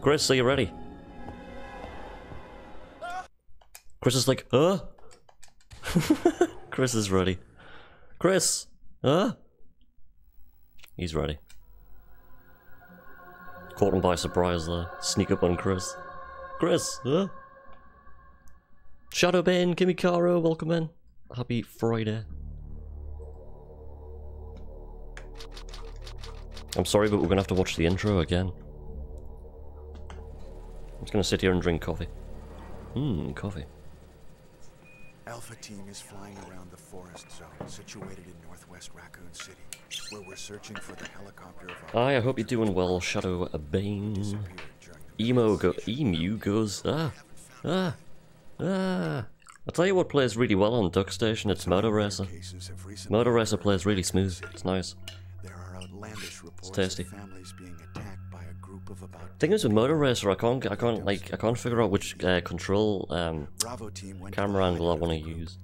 Chris, are you ready? Chris is like, huh? Chris is ready. Chris, huh? He's ready. Caught him by surprise there. Sneak up on Chris. Chris, huh? Shadowbane, Kimikaro, welcome in. Happy Friday. I'm sorry, but we're gonna have to watch the intro again. I'm just gonna sit here and drink coffee. Coffee. Alpha team is flying around the forest zone situated in northwest Raccoon City, where we're searching for the helicopter of our... Hi, I hope you're doing well, Shadowbane. Emu goes, I'll tell you what plays really well on Duck Station, it's Motor Racer. Motor Racer plays really smooth, it's nice. It's tasty. Thing is with Motor Racer, I can't figure out which control camera angle I want to use.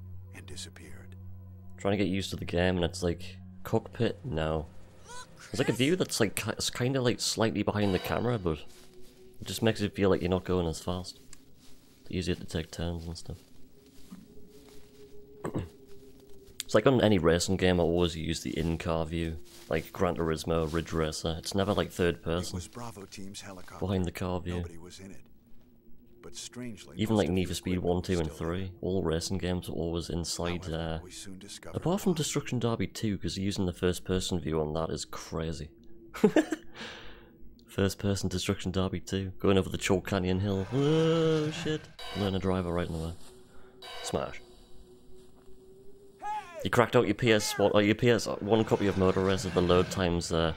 Trying to get used to the game, and it's like cockpit. No, there's like a view that's like it's kind of like slightly behind the camera, but it just makes it feel like you're not going as fast. It's easier to take turns and stuff. It's like on any racing game, I always use the in-car view, like Gran Turismo, Ridge Racer. It's never like third person, behind the car view. Even like Need for Speed 1, 2 and 3, all racing games are always inside, apart from Destruction Derby 2, because using the first person view on that is crazy. First person Destruction Derby 2, going over the Chalk Canyon Hill, oh shit, learn a driver right in the way. Smash. You cracked out your PS1 or your PS1 copy of Motor Racer. The load times slow.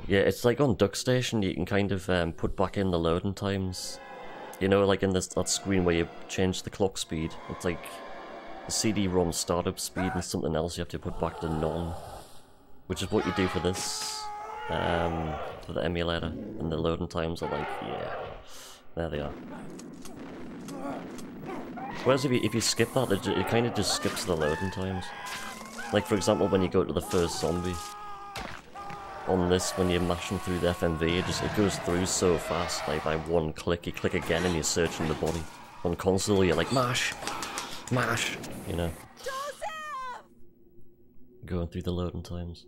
Yeah, it's like on Duck Station. You can kind of put back in the loading times. You know, like in that screen where you change the clock speed. It's like the CD-ROM startup speed and something else you have to put back to none, which is what you do for this for the emulator. And the loading times are like, yeah, there they are. Whereas if you skip that, it kind of just skips the loading times. Like for example, when you go to the first zombie, on this, when you're mashing through the FMV, it goes through so fast, like by one click, you click again and you're searching the body. On console, you're like, mash, mash, you know. Going through the loading times.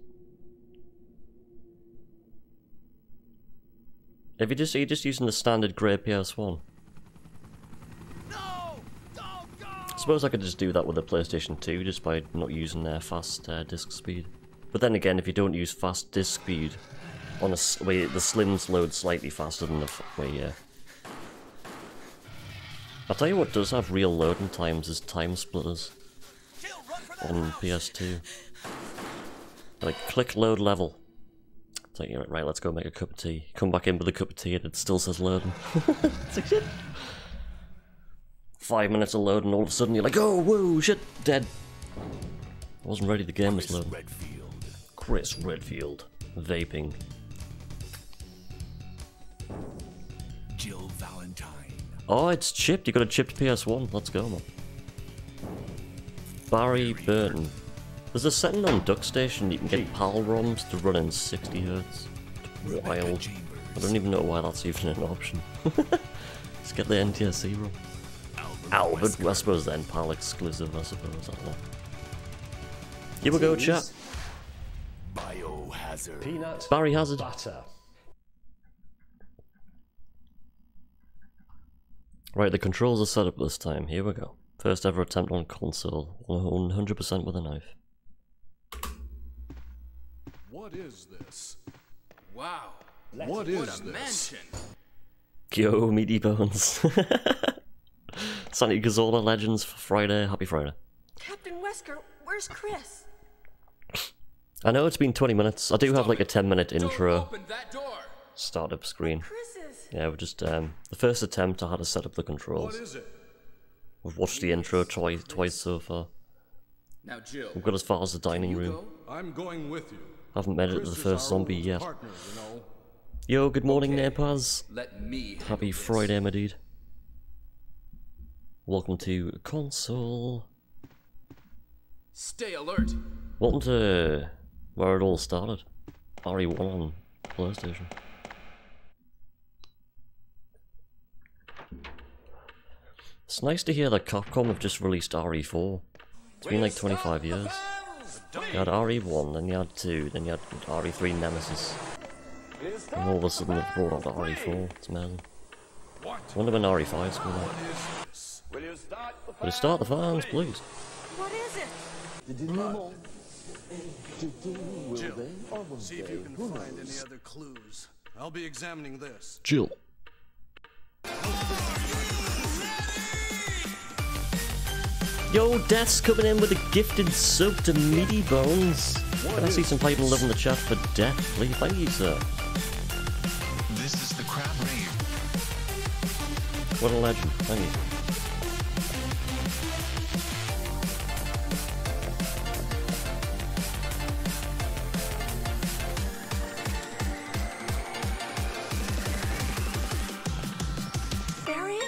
Are you just using the standard grey PS1? I suppose I could just do that with the PlayStation 2 just by not using their fast disk speed. But then again, if you don't use fast disk speed, on the slims load slightly faster than the I'll tell you what does have real loading times is time splitters on PS2. Like click load level. It's like, right, let's go make a cup of tea. Come back in with a cup of tea and it still says loading. It's like shit. 5 minutes of load and all of a sudden you're like, oh, whoa, shit, dead. I wasn't ready, the game was loading. Chris Redfield. Vaping. Jill Valentine. Oh, it's chipped. You got a chipped PS1. Let's go, man. Barry Burton. There's a setting on Duck Station you can get PAL ROMs to run in 60 Hz. Wild. I don't even know why that's even an option. Let's get the NTSC ROM. Albert, I suppose then PAL exclusive, I suppose, I don't know. Here we go, chat. Biohazard. Peanut Barry Hazard. butter. Right, the controls are set up this time. Here we go. First ever attempt on console. 100% with a knife. What is this? Wow. What is this? Mansion. Yo, meaty bones. Sandy Gazola Legends for Friday. Happy Friday. Captain Wesker, where's Chris? I know it's been 20 minutes. I do have like a 10-minute Don't intro open that door. startup screen. Chris is... Yeah, we're just the first attempt I had to set up the controls. What is it? We've watched the intro twice so far. Now, Jill. We've got as far as the dining you room. go? I'm going with you. Haven't made it to Chris the is first our zombie old yet. partner, you know. Yo, good morning, Okay. Nepaz. Let me. Happy handle this. Friday, my dude. Welcome to console. Stay alert. Welcome to where it all started. RE1 on PlayStation. It's nice to hear that Capcom have just released RE4. It's been like 25 years. You had RE1, then you had 2, then you had RE3 Nemesis. And all of a sudden they've brought out RE4. It's amazing. I wonder when RE5's coming out. Will you start the fans, please? What is it? Jill, see if you can find any other clues. I'll be examining this. Jill. Yo, Death's coming in with a gifted sub to Meaty Bones. Can I see some people love in the chat for Death, please? Thank you, sir. This is the crab rave. What a legend. Thank you. Barry?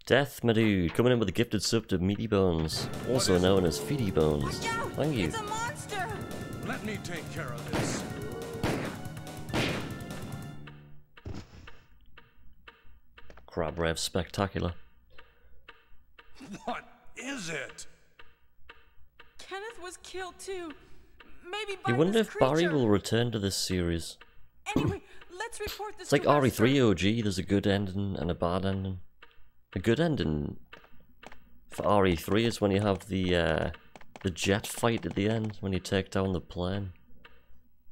Death, my dude, coming in with a gifted sub to Meaty Bones, also known as Feety Bones. Watch out! Thank you. It's a monster! Let me take care of this. Crab Rev Spectacular. What is it? Kenneth was killed too. Maybe by You wonder this if Barry creature. will return to this series. Anyway, let's report this It's like to Wesker. RE3 OG, there's a good ending and a bad ending. A good ending for RE3 is when you have the jet fight at the end, when you take down the plane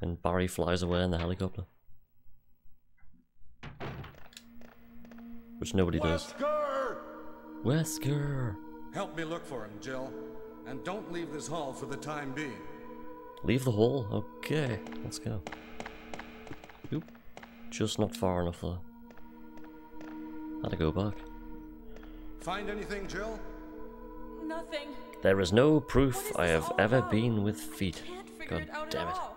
and Barry flies away in the helicopter. Which nobody does. Wesker! Help me look for him, Jill. And don't leave this hall for the time being. Leave the hall? Okay, let's go. Oop. Just not far enough there. Had to go back. Find anything, Jill? Nothing. There is no proof What is I this have all ever about? been with feet. Can't figure God it out damn at it. all.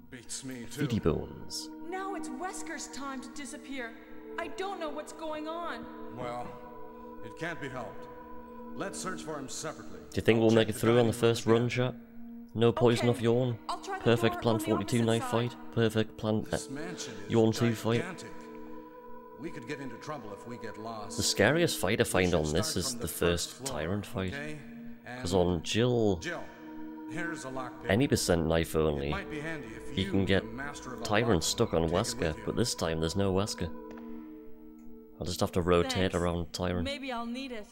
Beats me too. Feety Bones. Now it's Wesker's time to disappear. I don't know what's going on. Well, it can't be helped. Let's search for him separately. Do you think we'll Check make it the through on the dining first rooms run, again. chat? No poison Okay, off yawn. I'll try the Perfect door plan on the 42 opposite knife side. fight. Perfect plan This mansion is yawn 2 fight. gigantic. We could get into trouble if we get lost. The scariest fight I find We on should this start is from the first first floor, Tyrant fight. okay? Because And on Jill, Jill, here's a lockpick. any percent knife It only, might be handy if you can get the master of the Tyrant lock, stuck on take it Wesker, with you. but this time there's no Wesker. I'll just have to rotate Thanks. around Tyrant. Maybe I'll need it.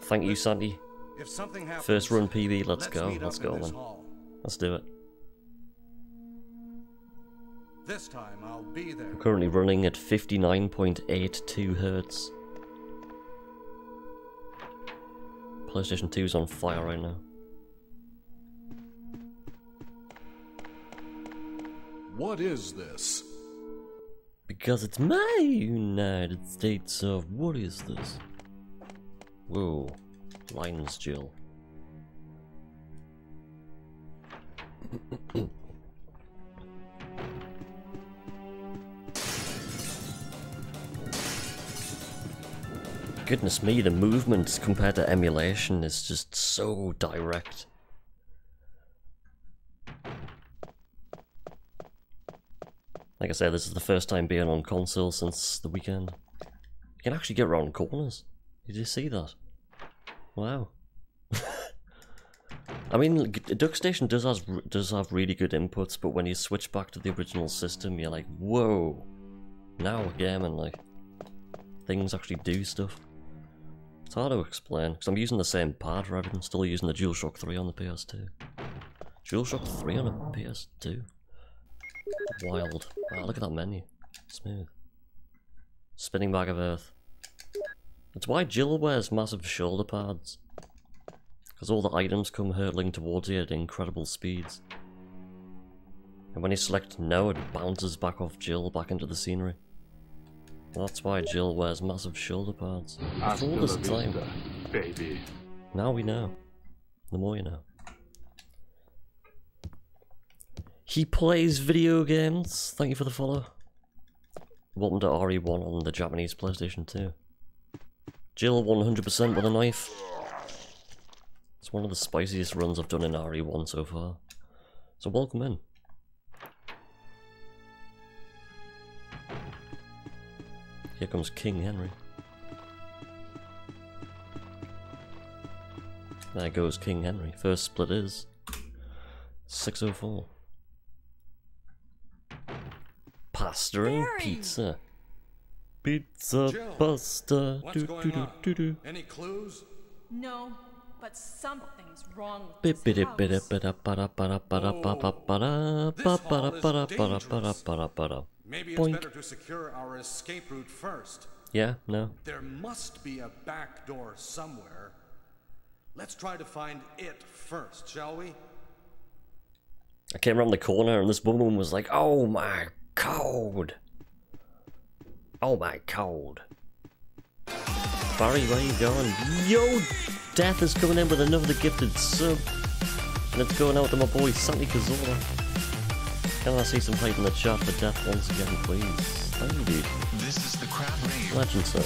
Thank you, Sandy. If something happens, First run PB, let's go. meet Let's up in go this then. hall. Let's do it. This time I'll be there. I'm currently running at 59.82 Hertz. PlayStation 2's on fire right now. What is this? Because it's my United States of... What is this? Whoa. Lines, Jill. Goodness me, the movement compared to emulation is just so direct. Like I said, this is the first time being on console since the weekend. You can actually get around corners. Did you see that? Wow. I mean, Duck Station does have really good inputs, but when you switch back to the original system, you're like, whoa. Now we're gaming, like, things actually do stuff. It's hard to explain, because I'm using the same pad for everything, still using the DualShock 3 on the PS2. DualShock 3 on a PS2? Wild. Wow, look at that menu. Smooth. Spinning bag of earth. That's why Jill wears massive shoulder pads. Because all the items come hurtling towards you at incredible speeds. And when you select no, it bounces back off Jill back into the scenery. That's why Jill wears massive shoulder pads. For all this time. Baby. Now we know. The more you know. He plays video games. Thank you for the follow. Welcome to RE1 on the Japanese PlayStation 2. Jill 100% with a knife. It's one of the spiciest runs I've done in RE1 so far. So welcome in. Here comes King Henry. There goes King Henry. First split is 604. Pasta and pizza. Pizza, Jill, pasta. What's going on? Any clues? No, but something's wrong with this house. Maybe it's better to secure our escape route first. Yeah, no. There must be a back door somewhere. Let's try to find it first, shall we? I came around the corner and this woman was like, "Oh my god. Oh my god. Barry, where you going?" Yo, Death is coming in with another gifted sub. And it's going out to my boy Santi Cazorla. Can I see some hype in the chat for Death once again, please? Thank you, dude. This is the crab rave. Legend, sir.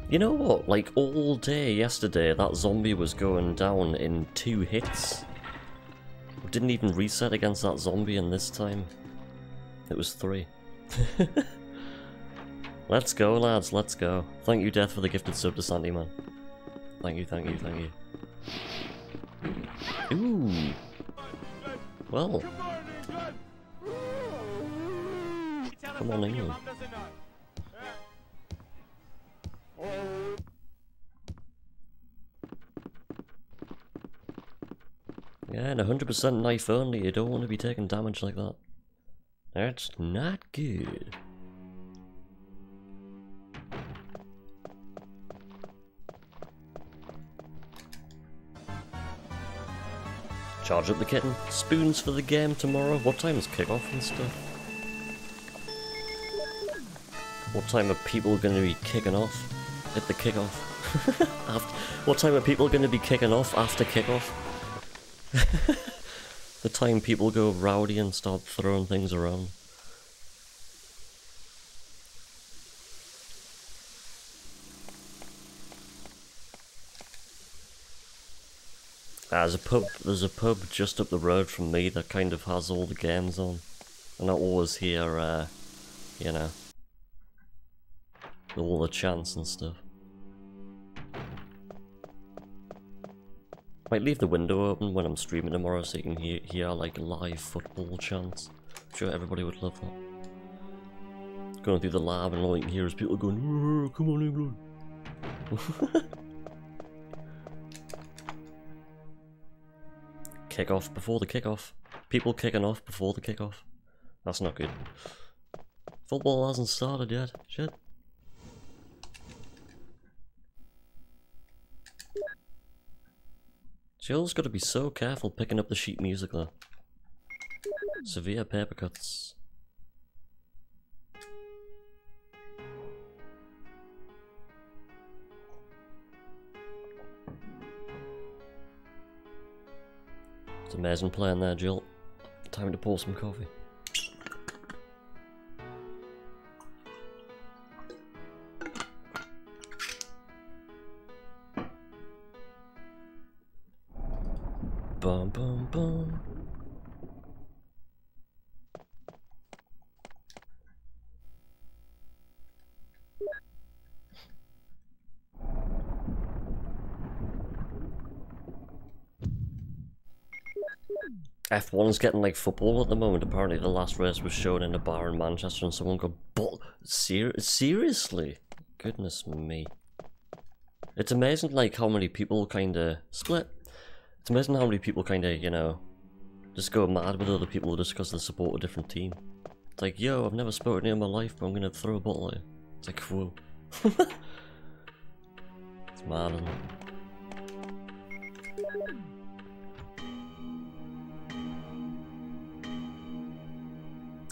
You know what? Like, all day yesterday, that zombie was going down in 2 hits. Didn't even reset against that zombie, and this time it was 3. Let's go, lads, let's go. Thank you, Death, for the gifted sub to Sandy, man. Thank you, thank you, thank you. Ooh. Well. Come on in. Yeah, and 100% knife only, you don't want to be taking damage like that. That's not good. Charge up the kitten. Spoons for the game tomorrow. What time is kickoff and stuff? What time are people going to be kicking off? At the kickoff. What time are people going to be kicking off after kickoff? The time people go rowdy and start throwing things around. There's a pub just up the road from me that kind of has all the games on. And I always hear, you know, all the chants and stuff. Might leave the window open when I'm streaming tomorrow so you can hear like live football chants. I'm sure everybody would love that. Going through the lab and all you can hear is people going, "Come on, England." Kick off before the kickoff. People kicking off before the kickoff. That's not good. Football hasn't started yet. Shit. Jill's got to be so careful picking up the sheet music though. Severe paper cuts. It's amazing playing there, Jill. Time to pour some coffee. Bum bum bum. F1's getting like football at the moment. Apparently the last race was shown in a bar in Manchester and someone got seriously? Goodness me. It's amazing like how many people kinda split. It's amazing how many people kinda, you know, just go mad with other people just because they support a different team. It's like, yo, I've never spoken to you in my life, but I'm gonna throw a bottle at you. It's like, whoa. It's mad, isn't it?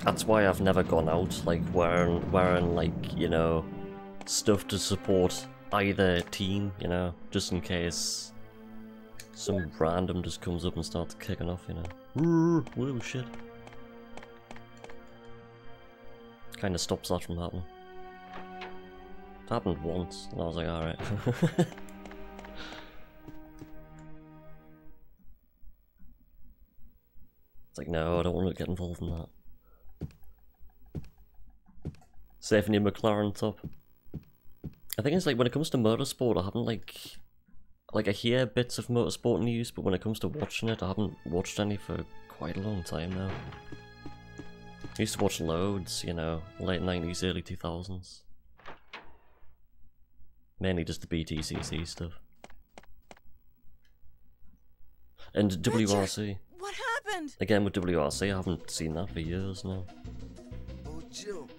That's why I've never gone out, like, wearing like, you know, stuff to support either team, you know, just in case some random just comes up and starts kicking off, you know. Whoa, shit. Kind of stops that from happening. It happened once, and I was like, alright. It's like, no, I don't want to get involved in that. Saving your McLaren top. I think it's like, when it comes to motorsport, I haven't like I hear bits of motorsport news, but when it comes to watching it, I haven't watched any for quite a long time now. I used to watch loads, you know, late 90s, early 2000s. Mainly just the BTCC stuff. And WRC. Richard, what happened? Again with WRC, I haven't seen that for years now. Oh, Jill.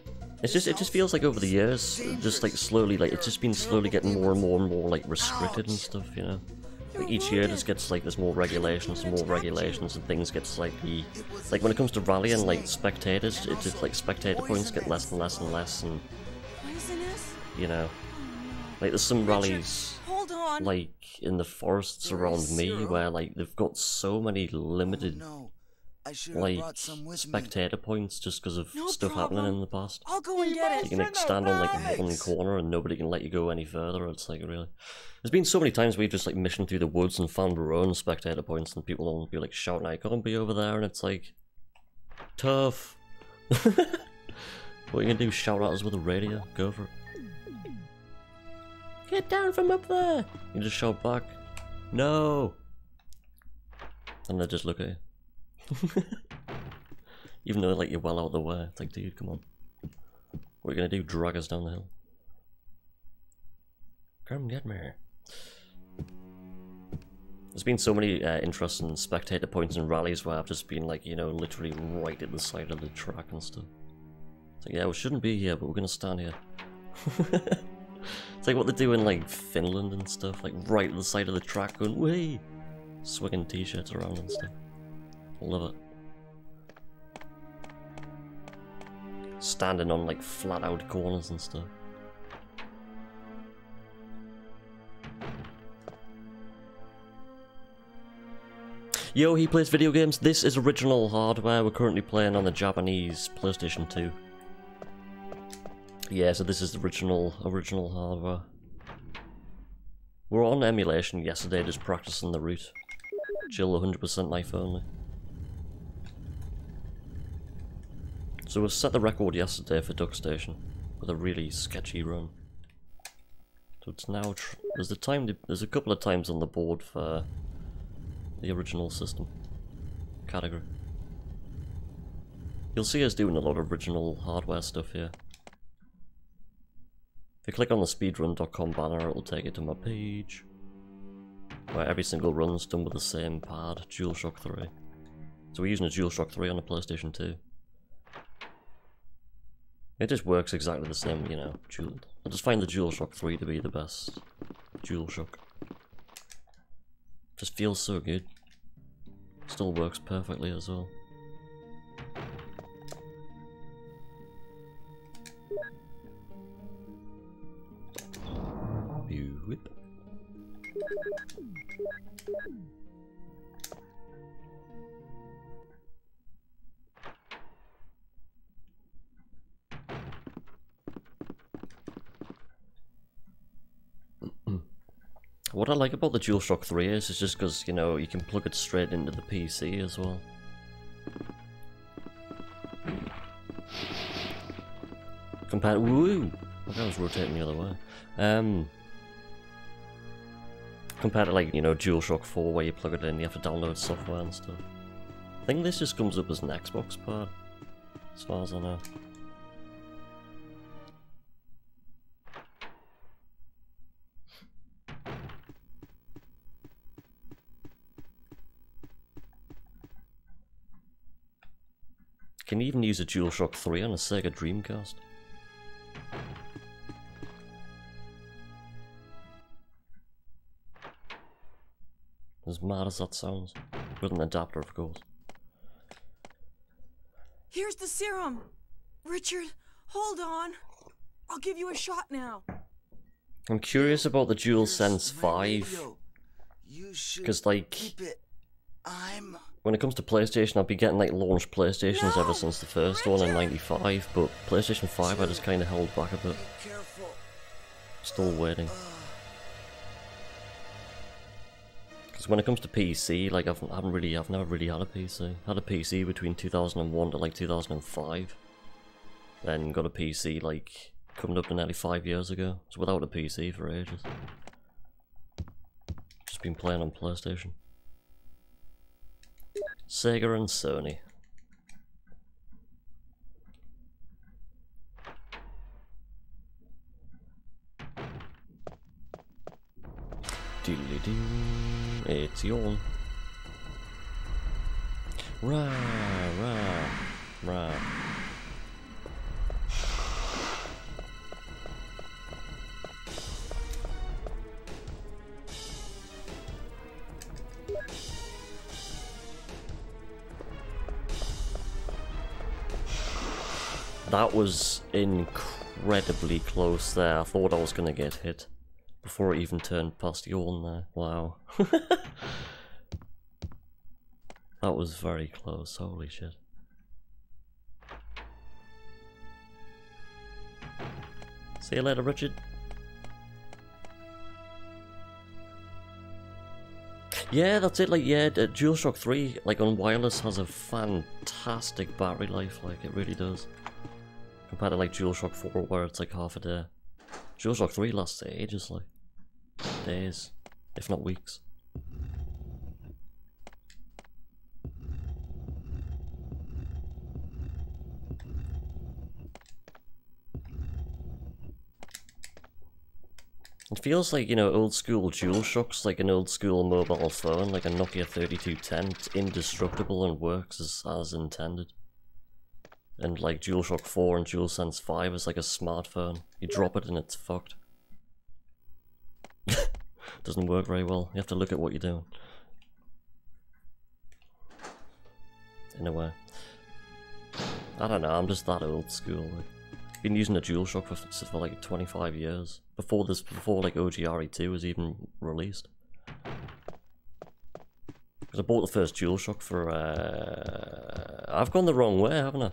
It just feels like over the years, just like slowly, like it's just been slowly getting more and more and more like restricted and stuff, you know. Like each year just gets like there's more regulations and things get slightly like when it comes to rallying like spectators, it's just like spectator points get less and less and less, and Poisonous? you know, like there's some rallies Hold on. like in the forests around me where like they've got so many limited No, I should have like brought some with me. spectator points just because of No stuff problem. happening in the past. I'll go and get You it. can like, stand on like one corner and nobody can let you go any further. It's like really. There's been so many times we've just like missioned through the woods and found our own spectator points, and people will be like shouting, "I can't be over there," and it's like tough. What are you gonna do? Shout at us with a radio? Go for it. Get down from up there! You just shout back. No. And they just look at you. Even though like you're well out of the way, it's like, dude, come on. What are you gonna do? Drag us down the hill? Come get me. There's been so many interesting spectator points and rallies where I've just been like, you know, literally right at the side of the track and stuff. It's like, yeah, we shouldn't be here, but we're gonna stand here. It's like what they do in like Finland and stuff, like right at the side of the track going, whee! Swinging t-shirts around and stuff. Love it. Standing on like flat out corners and stuff. Yo, he plays video games. This is original hardware. We're currently playing on the Japanese PlayStation 2. Yeah, so this is the original hardware. We're on emulation yesterday, just practicing the route. Chill 100% knife only. So we set the record yesterday for Duck Station with a really sketchy run. So it's now there's a couple of times on the board for the original system category. You'll see us doing a lot of original hardware stuff here. If you click on the speedrun.com banner, it'll take you to my page where every single run's done with the same pad, DualShock 3. So we're using a DualShock 3 on a PlayStation 2. It just works exactly the same, you know. I just find the DualShock 3 to be the best DualShock. Just feels so good. Still works perfectly as well. Whip. What I like about the DualShock 3 is just because, you know, you can plug it straight into the PC as well. Compared, woo! I was rotating the other way. Compared to like, you know, DualShock 4 where you plug it in, you have to download software and stuff. I think this just comes up as an Xbox part, as far as I know. Can you even use a DualShock 3 on a Sega Dreamcast? As mad as that sounds. With an adapter, of course. Here's the serum. Richard, hold on. I'll give you a shot now. I'm curious about the DualSense 5. You should Because, like, keep it. when it comes to PlayStation, I've been getting like launch PlayStations ever since the first one in '95, but PlayStation 5 I just kind of held back a bit. Still waiting. Because when it comes to PC, like I've never really had a PC. I had a PC between 2001 to like 2005. Then got a PC like coming up to nearly 5 years ago. So without a PC for ages. Just been playing on PlayStation. Sega and Sony. Diddly ding, it's yawn. Rah, rah, rah. That was incredibly close there. I thought I was gonna get hit before it even turned past yawn there. Wow. That was very close, holy shit. See you later, Richard. Yeah, that's it, like, yeah, DualShock 3, like, on wireless has a fantastic battery life, like, it really does. Compared to, like, DualShock 4, where it's, like, half a day. DualShock 3 lasts ages, like, days, if not weeks. It feels like, you know, old school DualShock's like an old school mobile phone, like a Nokia 3210. It's indestructible and works as intended. And like DualShock 4 and DualSense 5 is like a smartphone. You drop it and it's fucked. Doesn't work very well. You have to look at what you're doing. In a way. I don't know, I'm just that old school. Like. Been using a DualShock for like 25 years. Before like OGRE2 was even released. Because I bought the first DualShock for I've gone the wrong way, haven't I?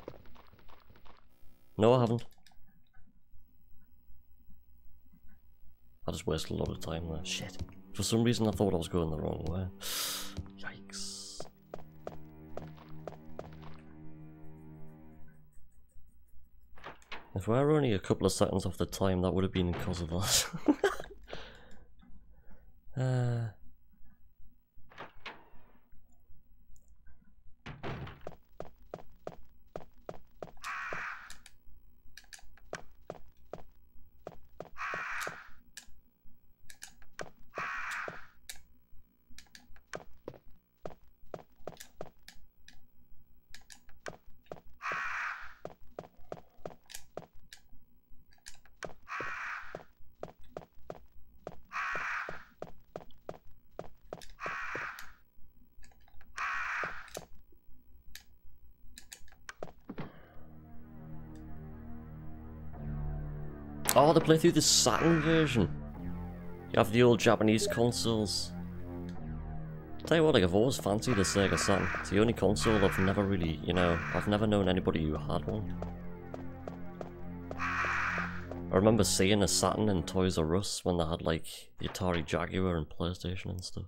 No, I haven't. I just wasted a lot of time there. Shit. For some reason I thought I was going the wrong way. Yikes. If we were only a couple of seconds off the time, that would have been because of that. Oh, they play through the Saturn version. You have the old Japanese consoles. Tell you what, like, I've always fancied a Sega Saturn. It's the only console I've never really, you know, I've never known anybody who had one. I remember seeing a Saturn in Toys R Us when they had, like, the Atari Jaguar and PlayStation and stuff.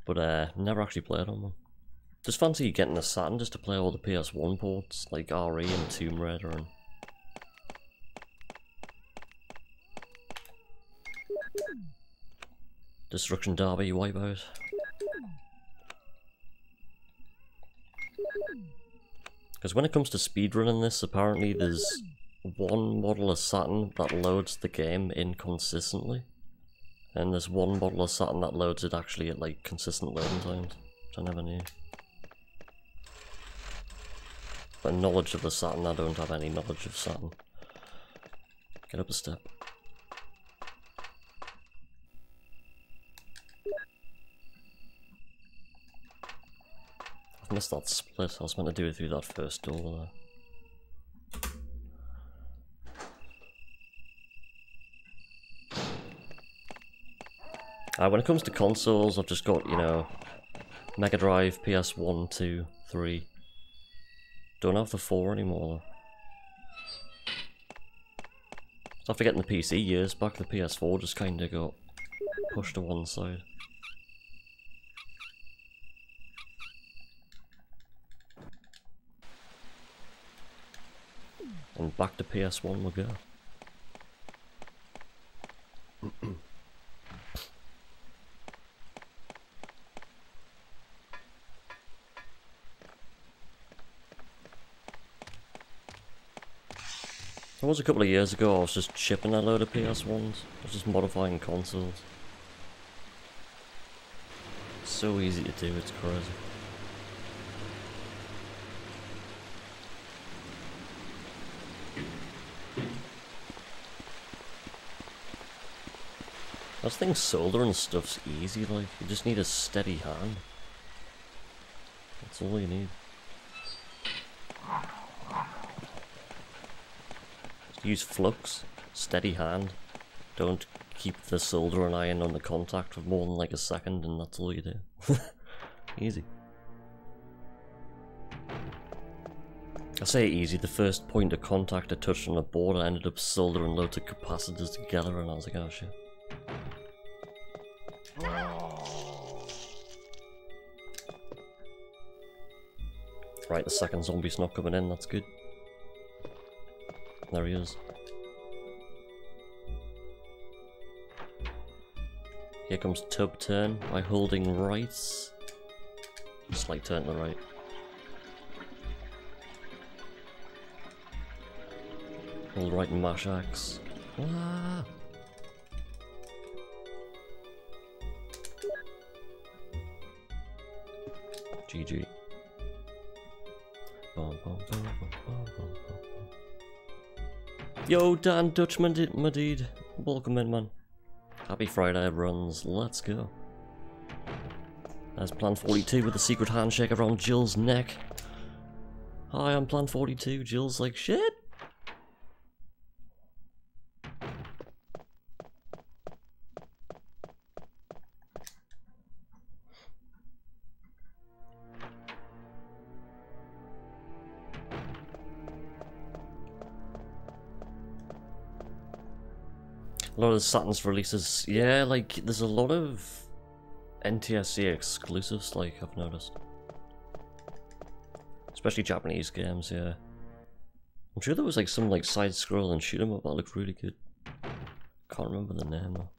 But, never actually played on one. Just fancy getting a Saturn just to play all the PS1 ports, like RE and Tomb Raider and... Destruction Derby, Wipeout. Because when it comes to speedrunning this, apparently there's one model of Saturn that loads the game inconsistently. And there's one model of Saturn that loads it actually at like consistent loading times, which I never knew. But knowledge of the Saturn, I don't have any knowledge of Saturn. Get up a step. I've missed that split. I was meant to do it through that first door there. When it comes to consoles, I've just got, you know, Mega Drive, PS1, 2, 3. Don't have the 4 anymore, though. So after getting the PC years back, the PS4 just kinda got pushed to one side. And back to PS1 we'll go. It was a couple of years ago, I was just chipping a load of PS1s. I was just modifying consoles. It's so easy to do, it's crazy. I just think soldering stuff's easy, like, you just need a steady hand. That's all you need. Just use flux, steady hand. Don't keep the soldering iron on the contact for more than like a second, and that's all you do. Easy. I say easy, the first point of contact I touched on a board, I ended up soldering loads of capacitors together, and I was like, oh shit. Right, the second zombie's not coming in, that's good. There he is. Here comes tub turn by holding right. Slight turn to the right. Hold right and mash axe. Ah. GG. Yo, Dan Dutchman, my dude. Welcome in, man. Happy Friday, runs. Let's go. There's Plan 42 with a secret handshake around Jill's neck. Hi, I'm Plan 42. Jill's like, shit. A lot of Saturn's releases, yeah, like, there's a lot of NTSC exclusives, like, I've noticed. Especially Japanese games, yeah. I'm sure there was, like, some, like, side-scrolling shoot-'em-up that looked really good. Can't remember the name, though.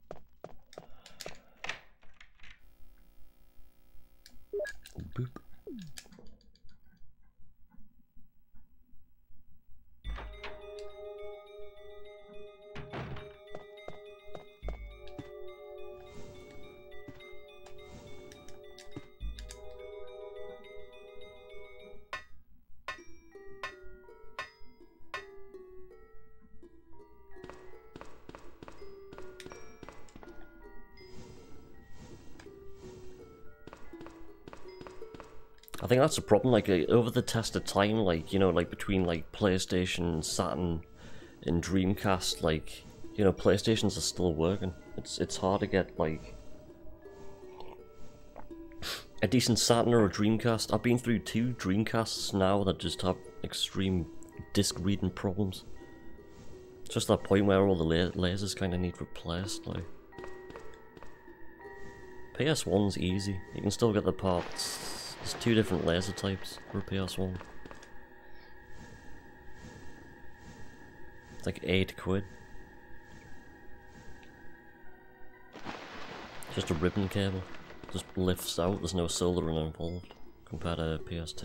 Boop. I think that's the problem, like, over the test of time, like, you know, like, between, like, PlayStation, Saturn, and Dreamcast, like, you know, PlayStations are still working. It's hard to get, like, a decent Saturn or a Dreamcast. I've been through 2 Dreamcasts now that just have extreme disc reading problems. It's just that point where all the lasers kind of need replaced, like. PS1's easy, you can still get the parts. There's 2 different laser types for a PS1. It's like 8 quid. Just a ribbon cable. Just lifts out, there's no soldering involved compared to PS2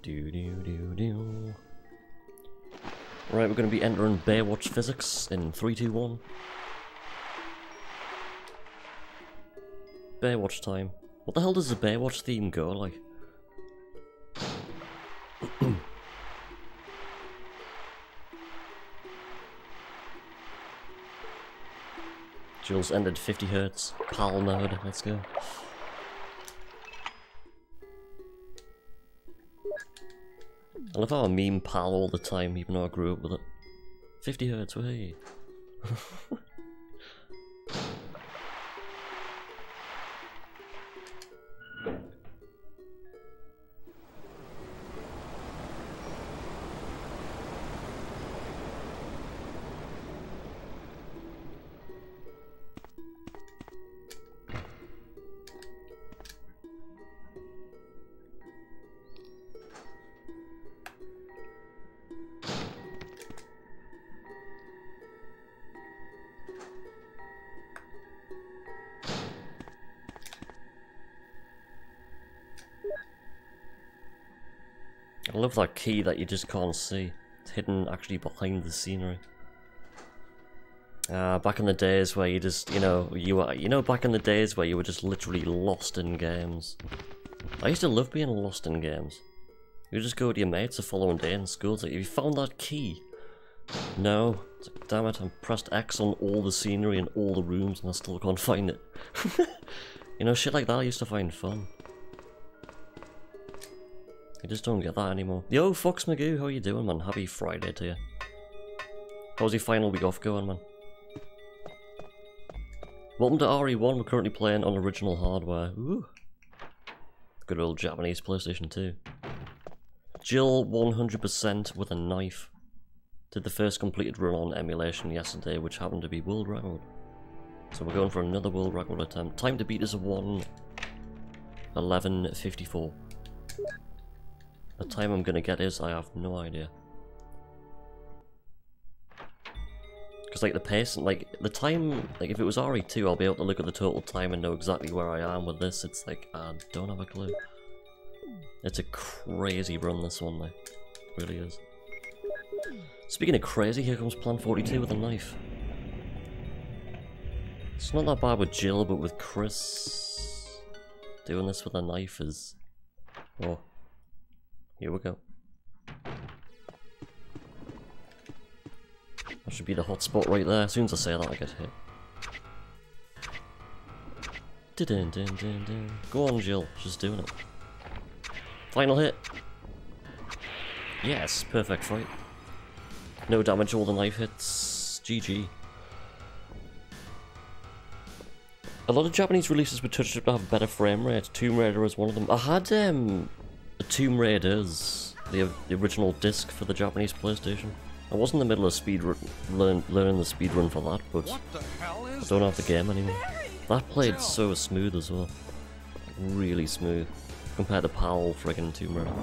and do. Right, we're going to be entering Baywatch physics in 3, 2, 1. Baywatch time. What the hell does the Baywatch theme go like? Jules ended 50 Hz. PAL mode, let's go. I love how I meme PAL all the time, even though I grew up with it. 50 hertz, hey. I love that key that you just can't see. It's hidden actually behind the scenery. Back in the days where you just, back in the days where you were just literally lost in games. I used to love being lost in games. You just go with your mates the following day in school, it's like, have you found that key? No. It's like, damn it, I pressed X on all the scenery and all the rooms and I still can't find it. You know, shit like that I used to find fun. I just don't get that anymore. Yo, Fox Magoo, how you doing, man? Happy Friday to you. How's your final week off going, man? Welcome to RE1, we're currently playing on original hardware. Ooh. Good old Japanese PlayStation 2. Jill 100% with a knife. Did the first completed run on emulation yesterday, which happened to be world record. So we're going for another world record attempt. Time to beat is a 1:11:54. The time I'm gonna get is, I have no idea. Because like the pace, like the time, like if it was RE2 I'll be able to look at the total time and know exactly where I am. With this it's like, I don't have a clue. It's a crazy run, this one, like, it really is. Speaking of crazy, here comes Plan 42 with a knife. It's not that bad with Jill, but with Chris, doing this with a knife is... oh. Here we go. That should be the hot spot right there. As soon as I say that, I get hit. Dun dun dun dun. Go on, Jill. She's doing it. Final hit. Yes, perfect fight. No damage, all the knife hits. GG. A lot of Japanese releases were touched up to have better frame rate. Tomb Raider is one of them. I had Tomb Raiders, the original disc for the Japanese PlayStation. I was in the middle of learning the speedrun for that, but I don't have the game anymore. That played so smooth as well. Really smooth. Compared to PAL friggin' Tomb Raider.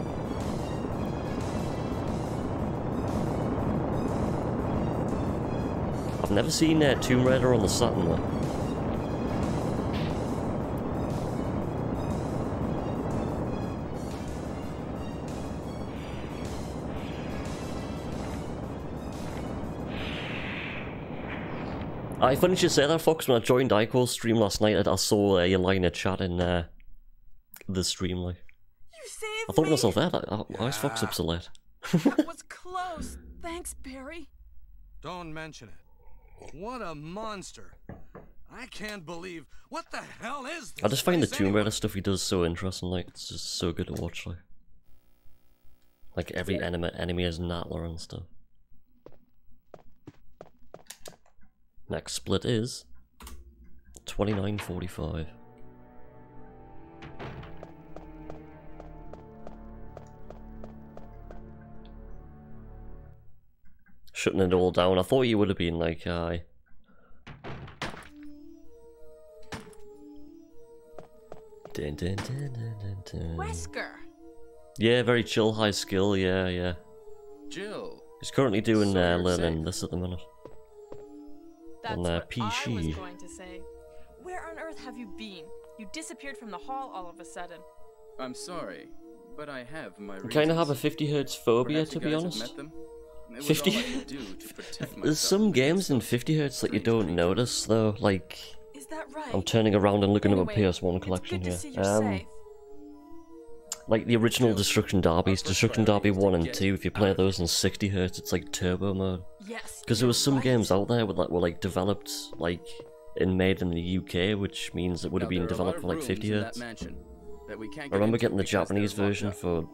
I've never seen Tomb Raider on the Saturn though. Funny you should say that, Fox. When I joined Ico's stream last night, I saw your line of chat in the stream. Like, You saved I thought to me. myself, why is Fox up so late? That was close. Thanks, Barry. Don't mention it. What a monster. I can't believe... what the hell is this? I just find the place Tomb anyway? Raider stuff he does so interesting. Like, it's just so good to watch. Like every enemy is Natler and stuff. Next split is 29:45. Shutting it all down. I thought you would have been like, aye. Dun, dun, dun, dun, dun, dun. Wesker. Yeah, very chill, high skill. Yeah. Jill. He's currently doing So you're learning safe. this at the minute. That's On, what I PC. was going to say. Where on earth have you been? You disappeared from the hall all of a sudden. I'm sorry, but I have my reasons. I kind of have a 50 hertz phobia, Perhaps to you be guys have honest. met them? It was 50 all I could do to protect There's myself some from games in these 50 hertz that you strange don't notice though, like Is that right? I'm turning around and looking Anyway, at my PS1 collection it's good to see here. you're safe. Like the original Destruction Derbies, Our Destruction priority Derby is to 1 and get 2, if you play those in 60 hertz, it's like turbo mode. Yes. Because there was some you're games right. out there that were like developed like and made in the UK, which means it would have been developed for like 50 hertz. I remember getting the Japanese version for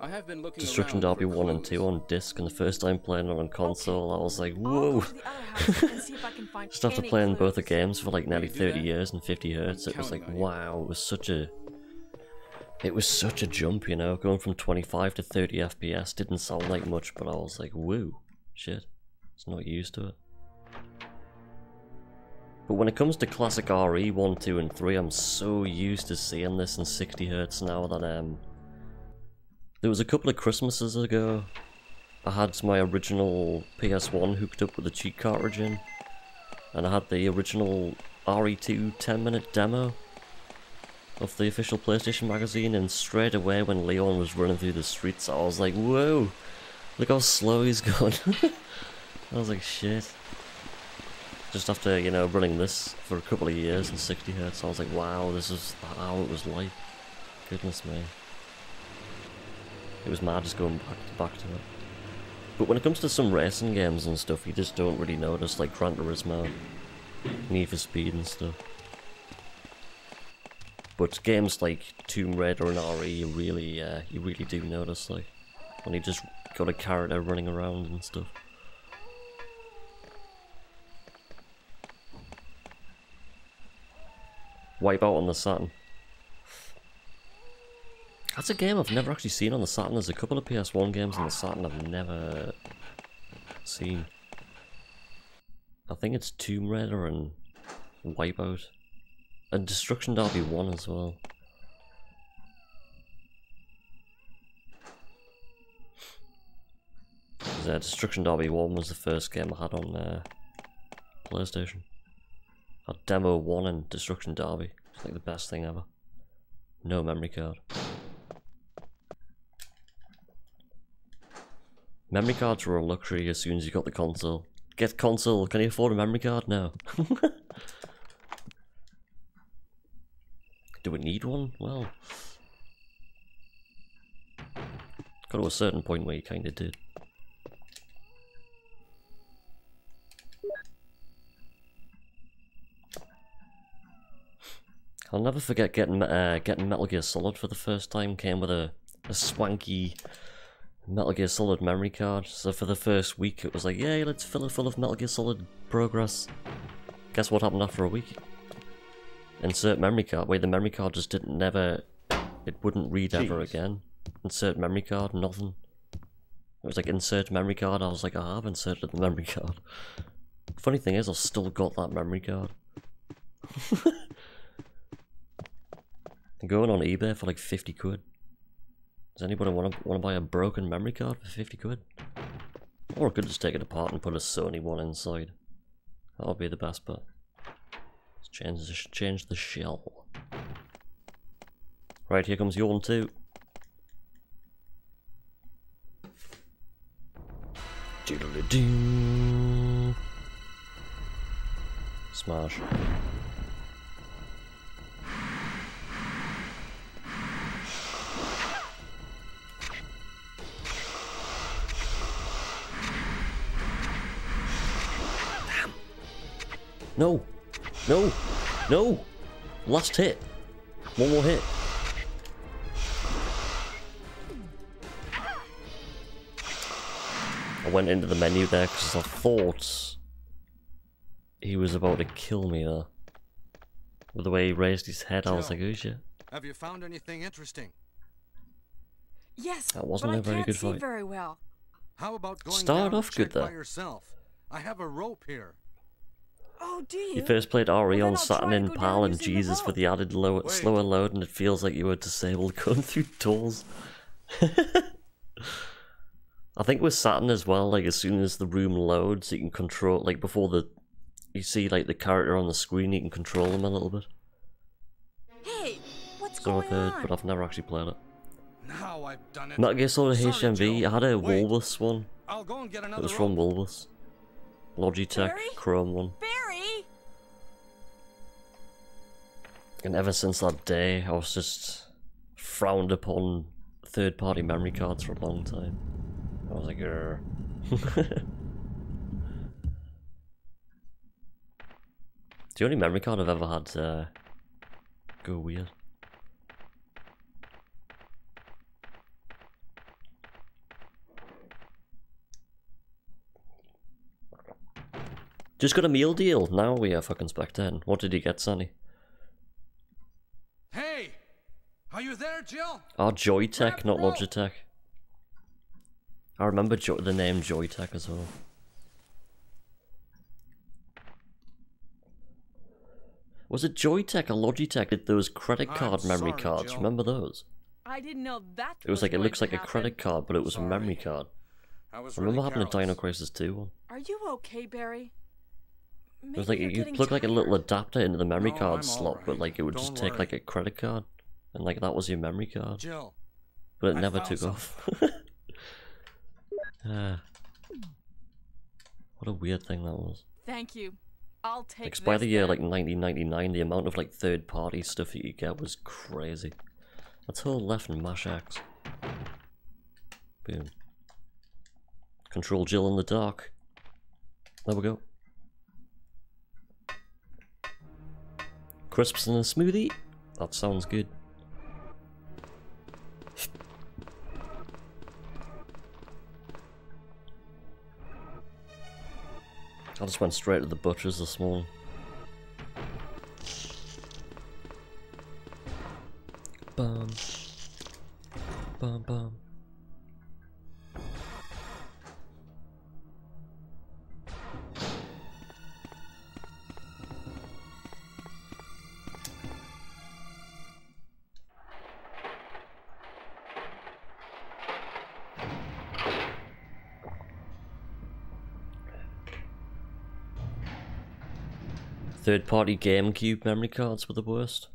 I have been looking Destruction around Derby for 1 and clues. 2 on disc, and the first time playing it on console, I was like, I'll whoa! go to the other house and see if I can find Just after any playing both the clues. games for like nearly you do 30 that? years and 50 hertz, it was like, wow, it was such a jump, you know, going from 25 to 30 FPS didn't sound like much, but I was like, woo, shit, it's not used to it. But when it comes to classic RE 1, 2 and 3, I'm so used to seeing this in 60 hertz now that there was a couple of Christmases ago, I had my original PS1 hooked up with a cheat cartridge in, and I had the original RE2 10-minute demo of the official PlayStation magazine, and straight away when Leon was running through the streets, I was like, whoa, look how slow he's going. I was like, shit. Just after, you know, running this for a couple of years in 60 hertz, I was like, wow, this is how it was like. Goodness me. It was mad just going back to it. But when it comes to some racing games and stuff, you just don't really notice, like Gran Turismo, Need for Speed and stuff. But games like Tomb Raider and RE, you really do notice, like, when you just got a character running around and stuff. Wipeout on the Saturn. That's a game I've never actually seen on the Saturn. There's a couple of PS1 games on the Saturn I've never seen. I think it's Tomb Raider and Wipeout. And Destruction Derby 1 as well. Destruction Derby 1 was the first game I had on PlayStation. I had Demo 1 and Destruction Derby. It's like the best thing ever. No memory card. Memory cards were a luxury as soon as you got the console. Get console, can you afford a memory card? No. Do we need one? Well, got to a certain point where you kinda did. I'll never forget getting Metal Gear Solid for the first time. Came with a swanky Metal Gear Solid memory card. So for the first week it was like, yay, let's fill it full of Metal Gear Solid progress. Guess what happened after a week? Insert memory card. Wait, the memory card just it wouldn't read ever again. Insert memory card, nothing. It was like insert memory card. I was like, I have inserted the memory card. Funny thing is, I've still got that memory card. I'm going on eBay for like 50 quid. Does anybody want to buy a broken memory card for 50 quid? Or I could just take it apart and put a Sony one inside. That would be the best bet. Let's change the shell. Right, here comes Yawn 2. Doodle-doo. Smash. No! No! No! Last hit! One more hit! I went into the menu there because I thought he was about to kill me there. With the way he raised his head, I was like, oh shit. Have you found anything interesting? Yes, That wasn't but a very I can't good see fight. very well. How about going Started down off and good check there. by yourself? I have a rope here. Oh, do you? You first played RE Well, then on I'll Saturn try to in go PAL down and using the Jesus rope. with the added slower load, and it feels like you were disabled going through doors. I think with Saturn as well, like as soon as the room loads, you can control, like before you see like the character on the screen, you can control them a little bit. Hey, what's So I've going heard, on? but I've never actually played it. Now I've done it. Metal Gear Solid Sorry, HMV, Joe. I had a Wait. Walrus one. I'll go and get It another was from rope. Walrus. Logitech Barry? Chrome one. Barry! And ever since that day, I was just frowned upon third-party memory cards for a long time. I was like, grr. The only memory card I've ever had go weird. Just got a meal deal. Now we are fucking spectating. What did he get, Sonny? Hey! Are you there, Jill? Oh, Joytech, not Logitech. I remember the name Joytech as well. Was it Joytech or Logitech did those credit card memory cards? Jill. Remember those? I didn't know that. It was like, it going looks to like a happen. credit card, but it was a memory card. I was I remember really having a Dino careless. Crisis 2 one. Are you okay, Barry? It was like, you plug like a little adapter into the memory card slot, but like it would just take like a credit card. And like that was your memory card. Jill, But it I never found took off. What a weird thing that was. Thank you. I'll take Like this by the year then. like 1999, the amount of like third-party stuff that you get was crazy. Let's hold left and mash X. Boom. Control Jill in the dark. There we go. Crisps in a smoothie? That sounds good. I just went straight to the butcher's this morning. Bum. Bum bum. Third-party GameCube memory cards were the worst.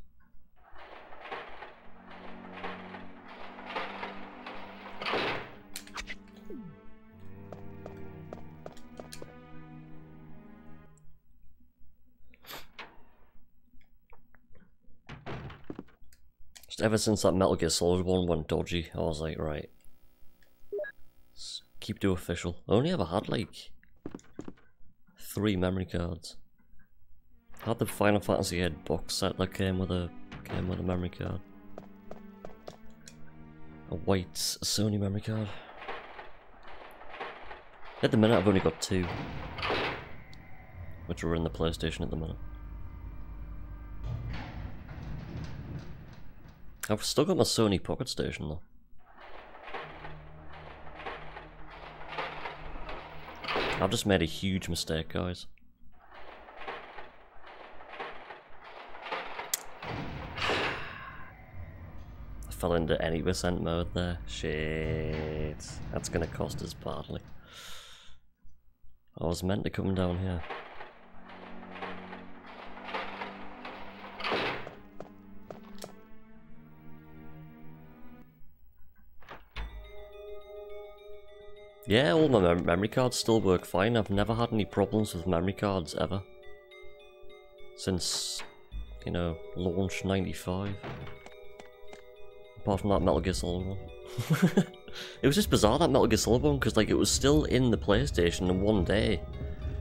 Just ever since that Metal Gear Solid one went dodgy, I was like, right, let's keep to official. I only ever had like 3 memory cards. I had the Final Fantasy VIII box set that came with a memory card. A white Sony memory card. At the minute I've only got 2. Which are in the PlayStation at the minute. I've still got my Sony Pocket Station though. I've just made a huge mistake, guys. I fell into any percent mode there. Shit. That's gonna cost us badly. I was meant to come down here. Yeah, all my memory cards still work fine. I've never had any problems with memory cards ever. Since, you know, launch 95. Apart from that Metal Gear Solid one. It was just bizarre, that Metal Gear Solid one, because like it was still in the PlayStation, and one day,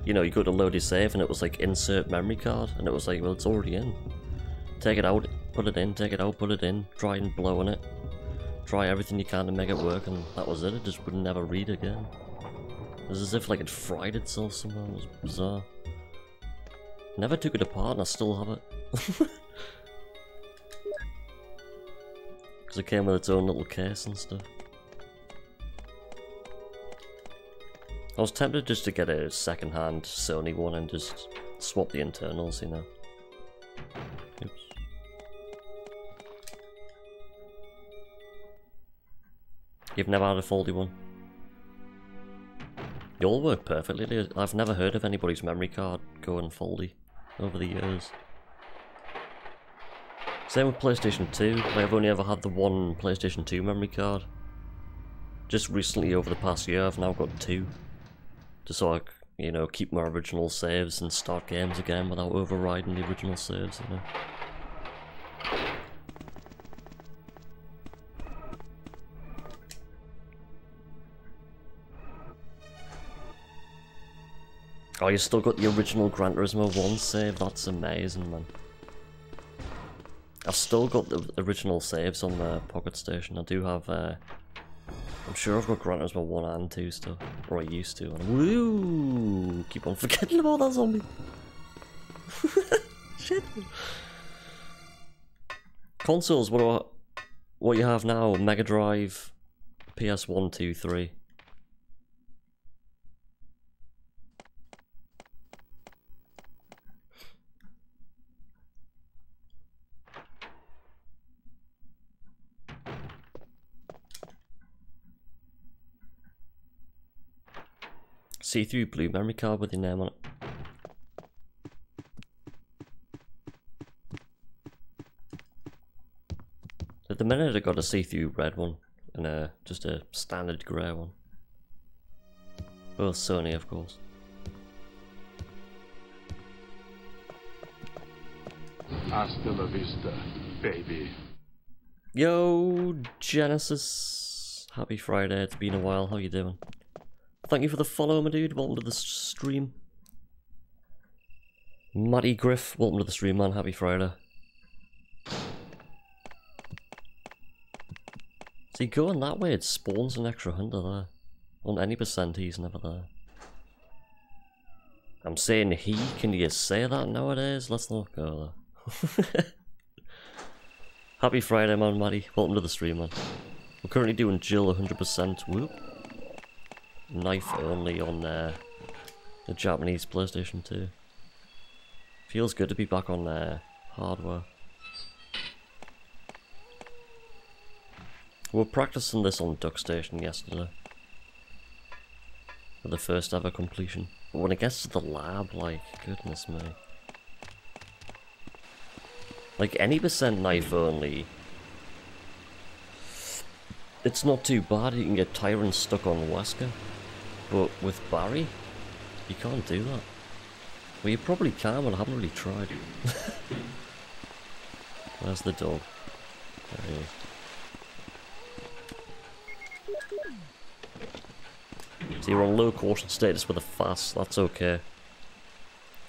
you know, you go to load your save and it was like insert memory card, and it was like, well, it's already in. Take it out, put it in, take it out, put it in, try and blow on it. Try everything you can to make it work, and that was it. It just would never read again. It was as if like it fried itself somehow. It was bizarre. Never took it apart, and I still have it. Because it came with its own little case and stuff. I was tempted just to get a second-hand Sony one and just swap the internals, you know. Oops. You've never had a faulty one? They all work perfectly. I've never heard of anybody's memory card going faulty over the years. Same with PlayStation 2. Like, I've only ever had the one PlayStation 2 memory card. Just recently, over the past year, I've now got 2. Just so I, you know, keep my original saves and start games again without overriding the original saves, you know. Oh, you still got the original Gran Turismo 1 save? That's amazing, man. I've still got the original saves on the Pocket Station. I do have I'm sure I've got Gran Turismo 1 and 2 stuff, or I used to. And woo! Keep on forgetting about that zombie. Shit. Consoles, what you have now? Mega Drive, PS1, 2, 3. See-through blue memory card with your name on it. At the minute I got a see-through red one and just a standard grey one. Both Sony, of course. Hasta la vista, baby. Yo, Genesis. Happy Friday, it's been a while, how you doing? Thank you for the follow, my dude. Welcome to the stream. Matty Griff, welcome to the stream, man. Happy Friday. See, going that way, it spawns an extra hunter there. On any percent, he's never there. I'm saying he, can you say that nowadays? Let's not go there. Happy Friday, man, Matty. Welcome to the stream, man. We're currently doing Jill 100%. Whoop. Knife only on the Japanese PlayStation 2. Feels good to be back on hardware. We were practicing this on Duck Station yesterday for the first ever completion. But when it gets to the lab, like, goodness me. Like, any percent knife only, it's not too bad. You can get Tyrant stuck on Wesker. But with Barry, you can't do that. Well, you probably can, but I haven't really tried. Where's the dog? There he is. So you're on low caution status with a fast, that's okay.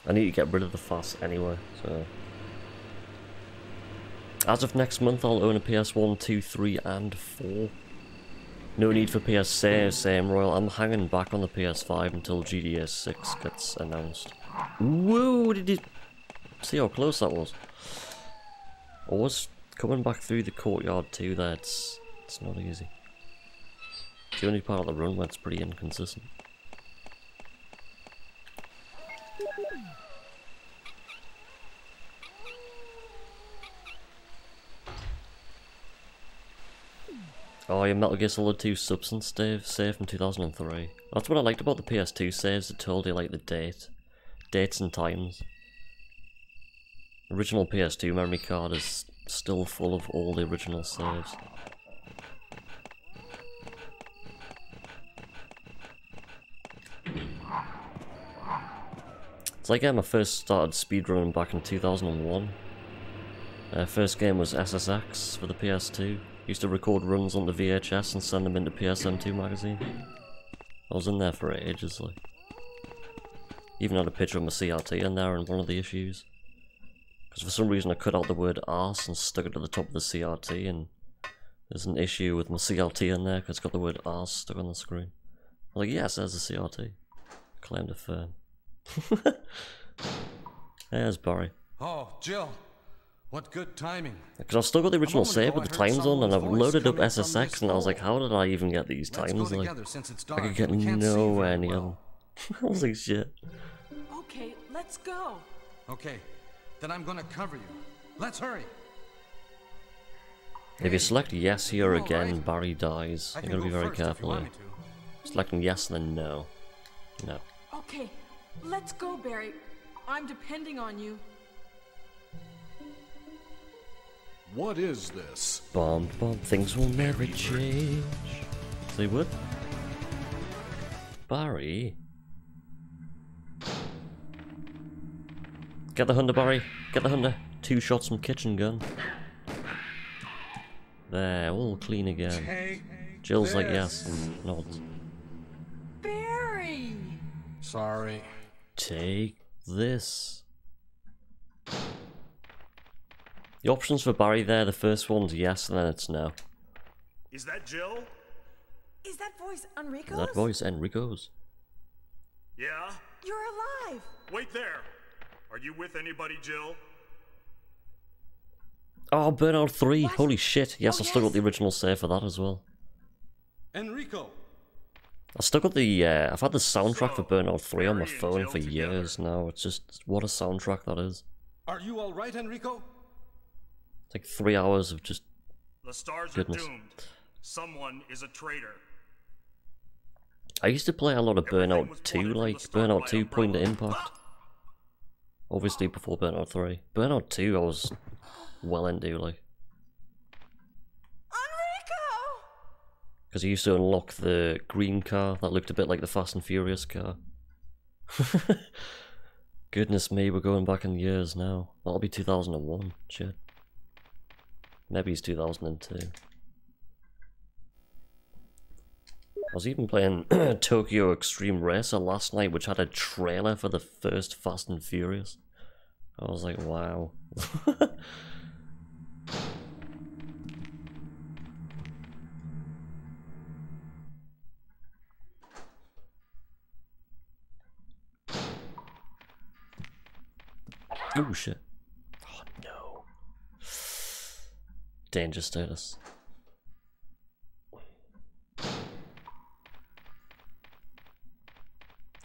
I need to get rid of the fast anyway, so... As of next month, I'll own a PS1, 2, 3, and 4. No need for PS save, same Royal. I'm hanging back on the PS5 until GTA 6 gets announced. Whoa, did you see how close that was? I was coming back through the courtyard too there, it's not easy. It's the only part of the run where it's pretty inconsistent. Oh, your Metal Gear Solid 2 Substance save from 2003. That's what I liked about the PS2 saves, it told you like the dates and times. Original PS2 memory card is still full of all the original saves. It's like I first started speedrunning back in 2001. First game was SSX for the PS2. Used to record runs on the VHS and send them into PSM2 magazine. I was in there for ages, like. Even had a picture of my CRT in there in one of the issues. Because for some reason I cut out the word arse and stuck it at the top of the CRT, and there's an issue with my CRT in there because it's got the word arse stuck on the screen. I'm like, yes, there's the CRT. Claim to fame. There's Barry. Oh, Jill. What good timing. Because I've still got the original save with the times on, and I've loaded up SSX, and I was like, how did I even get these times? Like, I could get nowhere near them. I was like, shit. Okay, let's go. Okay, then I'm gonna cover you. Let's hurry. If you select yes here again, Barry dies. You gotta be very careful here. Selecting yes and then no. No. Okay, let's go, Barry. I'm depending on you. What is this? Bomb, bomb, things will never change. Say what? Barry? Get the hunter, Barry. Get the hunter. 2 shots from kitchen gun. There, all clean again. Jill's like, yes, and nods. Barry! Sorry. Take this. The options for Barry there, the first one's yes and then it's no. Is that Jill? Is that voice Enrico's? That voice Enrico's. Yeah? You're alive! Wait there! Are you with anybody, Jill? Oh, Burnout 3. What? Holy shit. Yes, Oh, I still got yes. the original save for that as well. Enrico! I still got the, I've had the soundtrack for So, Burnout 3 on my Barry and phone Jill for years together. now. It's just, what a soundtrack that is. Are you alright, Enrico? It's like 3 hours of just The stars Goodness. are doomed. Someone is a traitor. I used to play a lot of Everything was Burnout 2, plotted from like the start Burnout by 2 Point of Umbrella. Impact. Obviously before Burnout 3. Burnout 2 I was well into, like. Enrico! Because I used to unlock the green car that looked a bit like the Fast and Furious car. Goodness me, we're going back in years now. That'll be 2001, shit. Maybe it's 2002. I was even playing Tokyo Extreme Racer last night, which had a trailer for the first Fast and Furious. I was like, wow. Oh shit. Oh no. Danger status.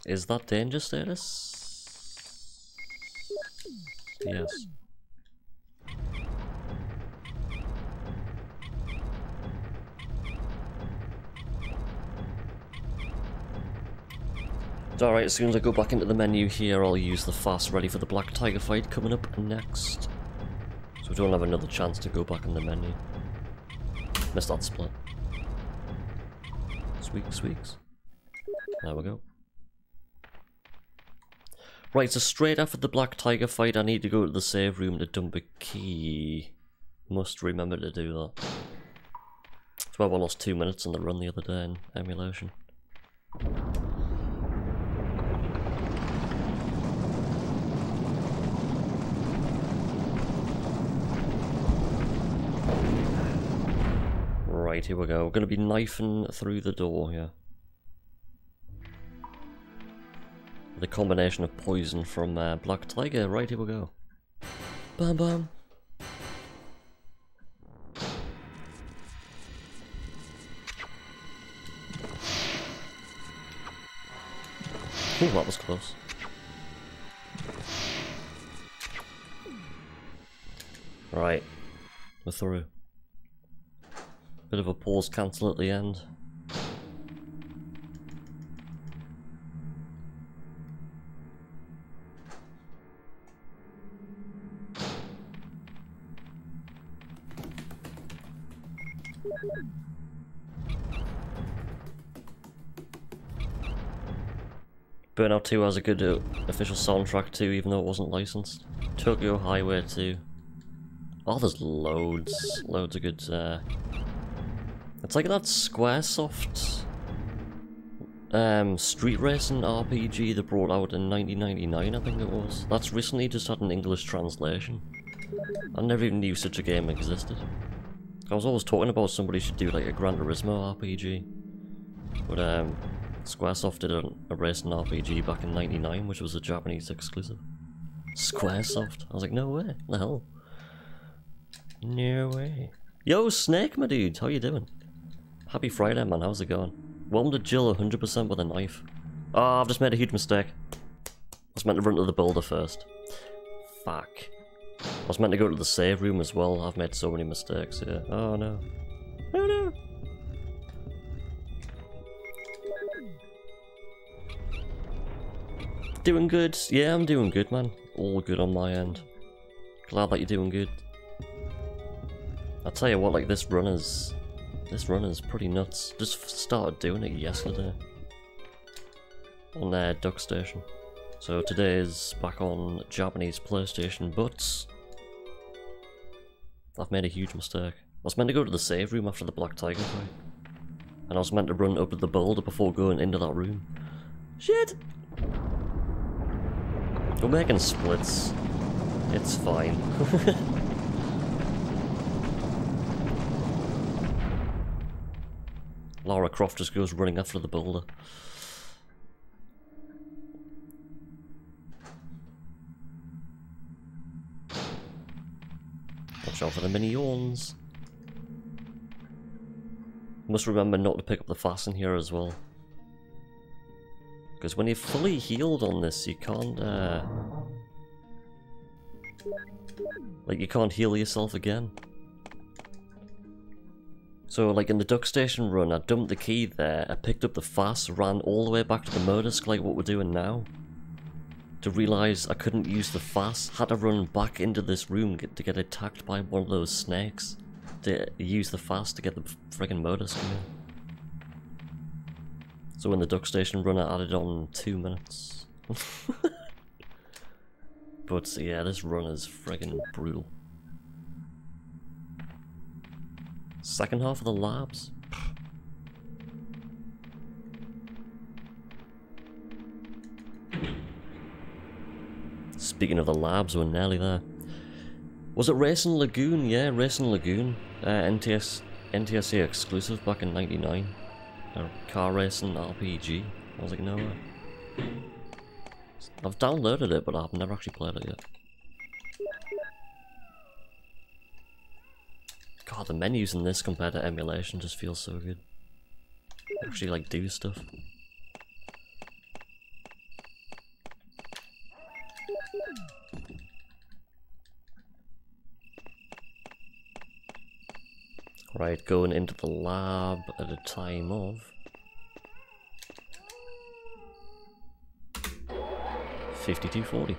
Is that danger status? Yes. It's alright, as soon as I go back into the menu here, I'll use the fast ready for the Black Tiger fight coming up next. So we don't have another chance to go back in the menu. Missed that split. Squeaks. There we go. Right, so straight after the Black Tiger fight, I need to go to the save room to dump a key. Must remember to do that. That's why I lost 2 minutes on the run the other day in emulation. Right, here we go. We're going to be knifing through the door here. The combination of poison from Black Tiger. Right, here we go. Bam bam. Oh, that was close. Right, we're through. Bit of a pause cancel at the end. Burnout 2 has a good official soundtrack too, even though it wasn't licensed. Tokyo Highway 2. Oh, there's loads of good. It's like that Squaresoft street racing RPG they brought out in 1999, I think it was. That's recently just had an English translation. I never even knew such a game existed. I was always talking about somebody should do like a Gran Turismo RPG, but Squaresoft did a racing RPG back in '99, which was a Japanese exclusive. Squaresoft. I was like, no way, the hell, no way. Yo, Snake, my dude, how you doing? Happy Friday, man. How's it going? Welcome to Jill 100% with a knife. Oh, I've just made a huge mistake. I was meant to run to the builder first. Fuck. I was meant to go to the save room as well. I've made so many mistakes here. Oh no. Oh no. Doing good? Yeah, I'm doing good, man. All good on my end. Glad that you're doing good. I'll tell you what, like this run is pretty nuts. Just started doing it yesterday on their Duck Station. So today is back on Japanese PlayStation, but I've made a huge mistake. I was meant to go to the save room after the Black Tiger fight, and I was meant to run up to the boulder before going into that room. Shit! We're making splits. It's fine. Lara Croft just goes running after the boulder. Watch out for the mini yawns. Must remember not to pick up the fasten here as well. Because when you're fully healed on this, you can't, like, you can't heal yourself again. So, like, in the duck station run, I dumped the key there, I picked up the fast, ran all the way back to the Murdisk, like what we're doing now. To realise I couldn't use the fast, had to run back into this room to get attacked by one of those snakes. To use the fast to get the friggin' Murdisk again. So in the duck station run, I added on 2 minutes. But yeah, this run is friggin' brutal. Second half of the labs. Speaking of the labs, we're nearly there. Was it Racing Lagoon? Yeah, Racing Lagoon. NTSA exclusive back in '99. A car racing RPG. I was like, no way. I've downloaded it, but I've never actually played it yet. God, the menus in this compared to emulation just feel so good. Actually, like, do stuff. Right, going into the lab at a time of 52:40.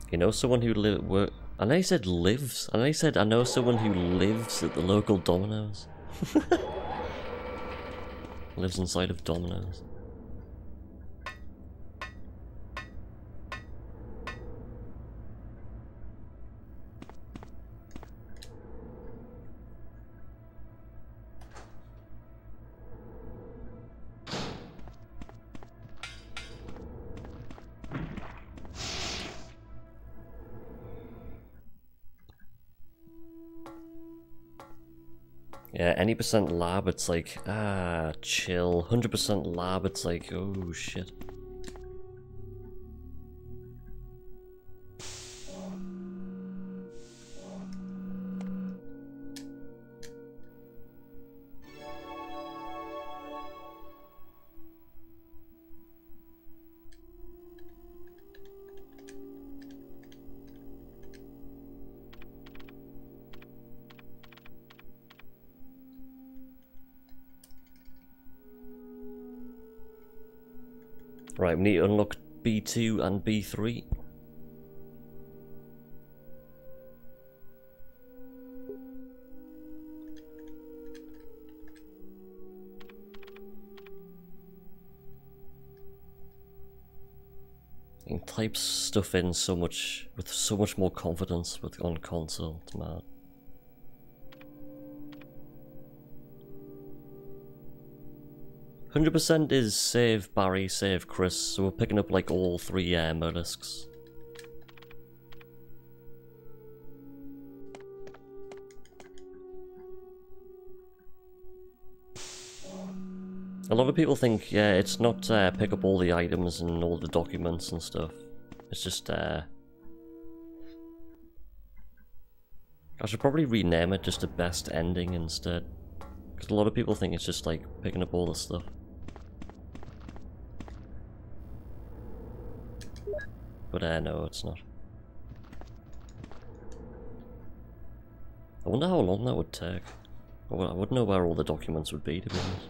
You know someone who and I said lives, and I said I know someone who lives at the local Domino's. Lives inside of Domino's. Yeah, any percent lab, it's like, chill. 100% lab, it's like, oh shit. Right, we need to unlock B2 and B3. You can type stuff in so much with so much more confidence on console. It's mad. %, is save Barry, save Chris, so we're picking up like all 3 Murdisks. A lot of people think, yeah, it's not pick up all the items and all the documents and stuff. It's just, I should probably rename it just a best ending instead. Because a lot of people think it's just like picking up all the stuff. But no, it's not. I wonder how long that would take. I wouldn't know where all the documents would be, to be honest.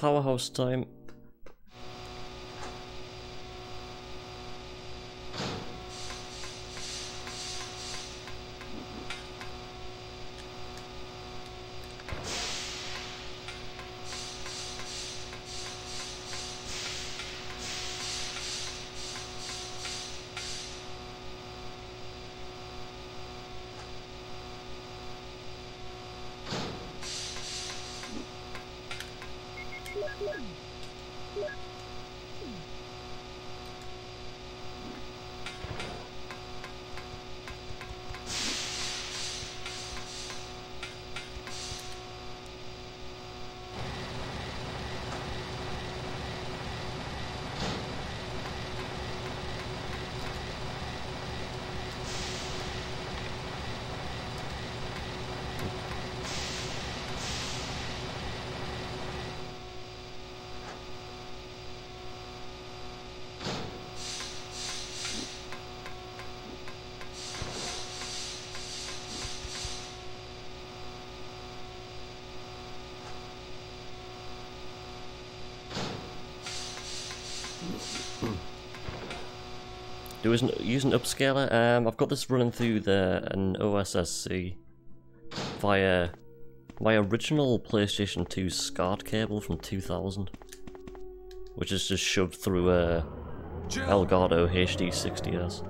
powerhouse time. Using upscaler. I've got this running through an OSSC via my original PlayStation 2 SCART cable from 2000, which is just shoved through a Elgato HD60S.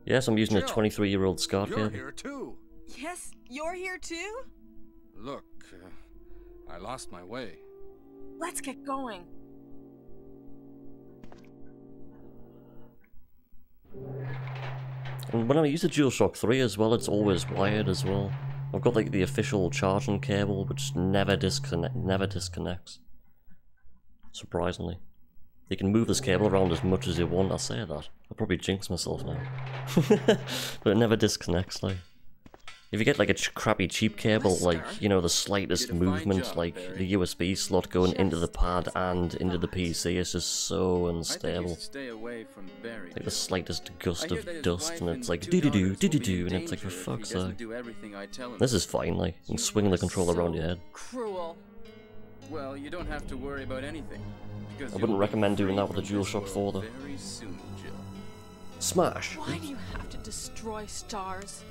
Yes, I'm using a 23-year-old SCART cable. You're here too. Yes, you're here too? Look, I lost my way. Let's get going. And when I use the DualShock 3 as well, it's always wired as well. I've got like the official charging cable, which never disconnects. Surprisingly. You can move this cable around as much as you want. I say that. I'll probably jinx myself now. But it never disconnects, like. If you get like a crappy cheap cable, like, you know, the slightest movement, like the USB slot going into the pad and into the PC, is just so unstable. Like the slightest gust of dust, and it's like do-do-do, do-do-do, and it's like, for fuck's sake. This is fine, like, you can swing the controller around your head. Cruel. Well, you don't have to worry about anything. I wouldn't recommend doing that with a DualShock 4 though. Very soon, Jill. Smash! Why do you have to destroy stars?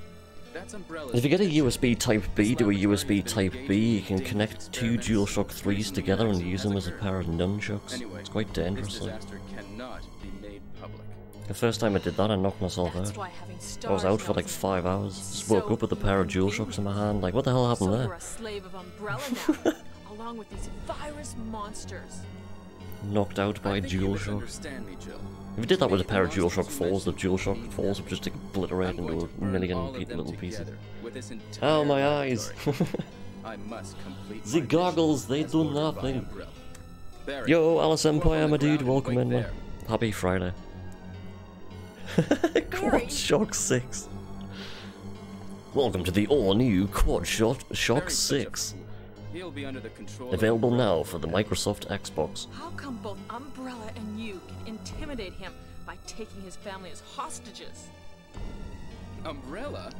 That's Umbrella's If you get a intention. USB Type B to a USB Type B, you can connect two DualShock 3s together and use them as a pair of nunchucks. Anyway, It's quite dangerous. this Like. disaster cannot be made public. The first time I did that, I knocked myself That's out. why having I stars was out for like melted 5 hours. is Just woke so up with a pair of DualShocks in my hand. Like, what the hell happened So there? you're a slave of Umbrella now, along with these virus monsters. Knocked out by I think you DualShock. misunderstand me, Jill. If you did that with a Maybe pair of the DualShock monsters you 4s, the mentioned DualShock mean 4s would just obliterate I'm going into to a burn million all of them little pieces. together with this entire Oh, my eyes! laboratory. I must complete The my goggles, mission they as do ordered by nothing. Umbrella. Barry, Yo, Alice go up Empire, on my the dude, ground and welcome wait in, man. there. Happy Friday. Quad Shock 6. Welcome to the all-new Quad Shock Barry's such a 6. fool. He'll be under the control of Available Umbrella now for the forever. Microsoft Xbox. How come both Umbrella and you can intimidate him by taking his family as hostages? Umbrella?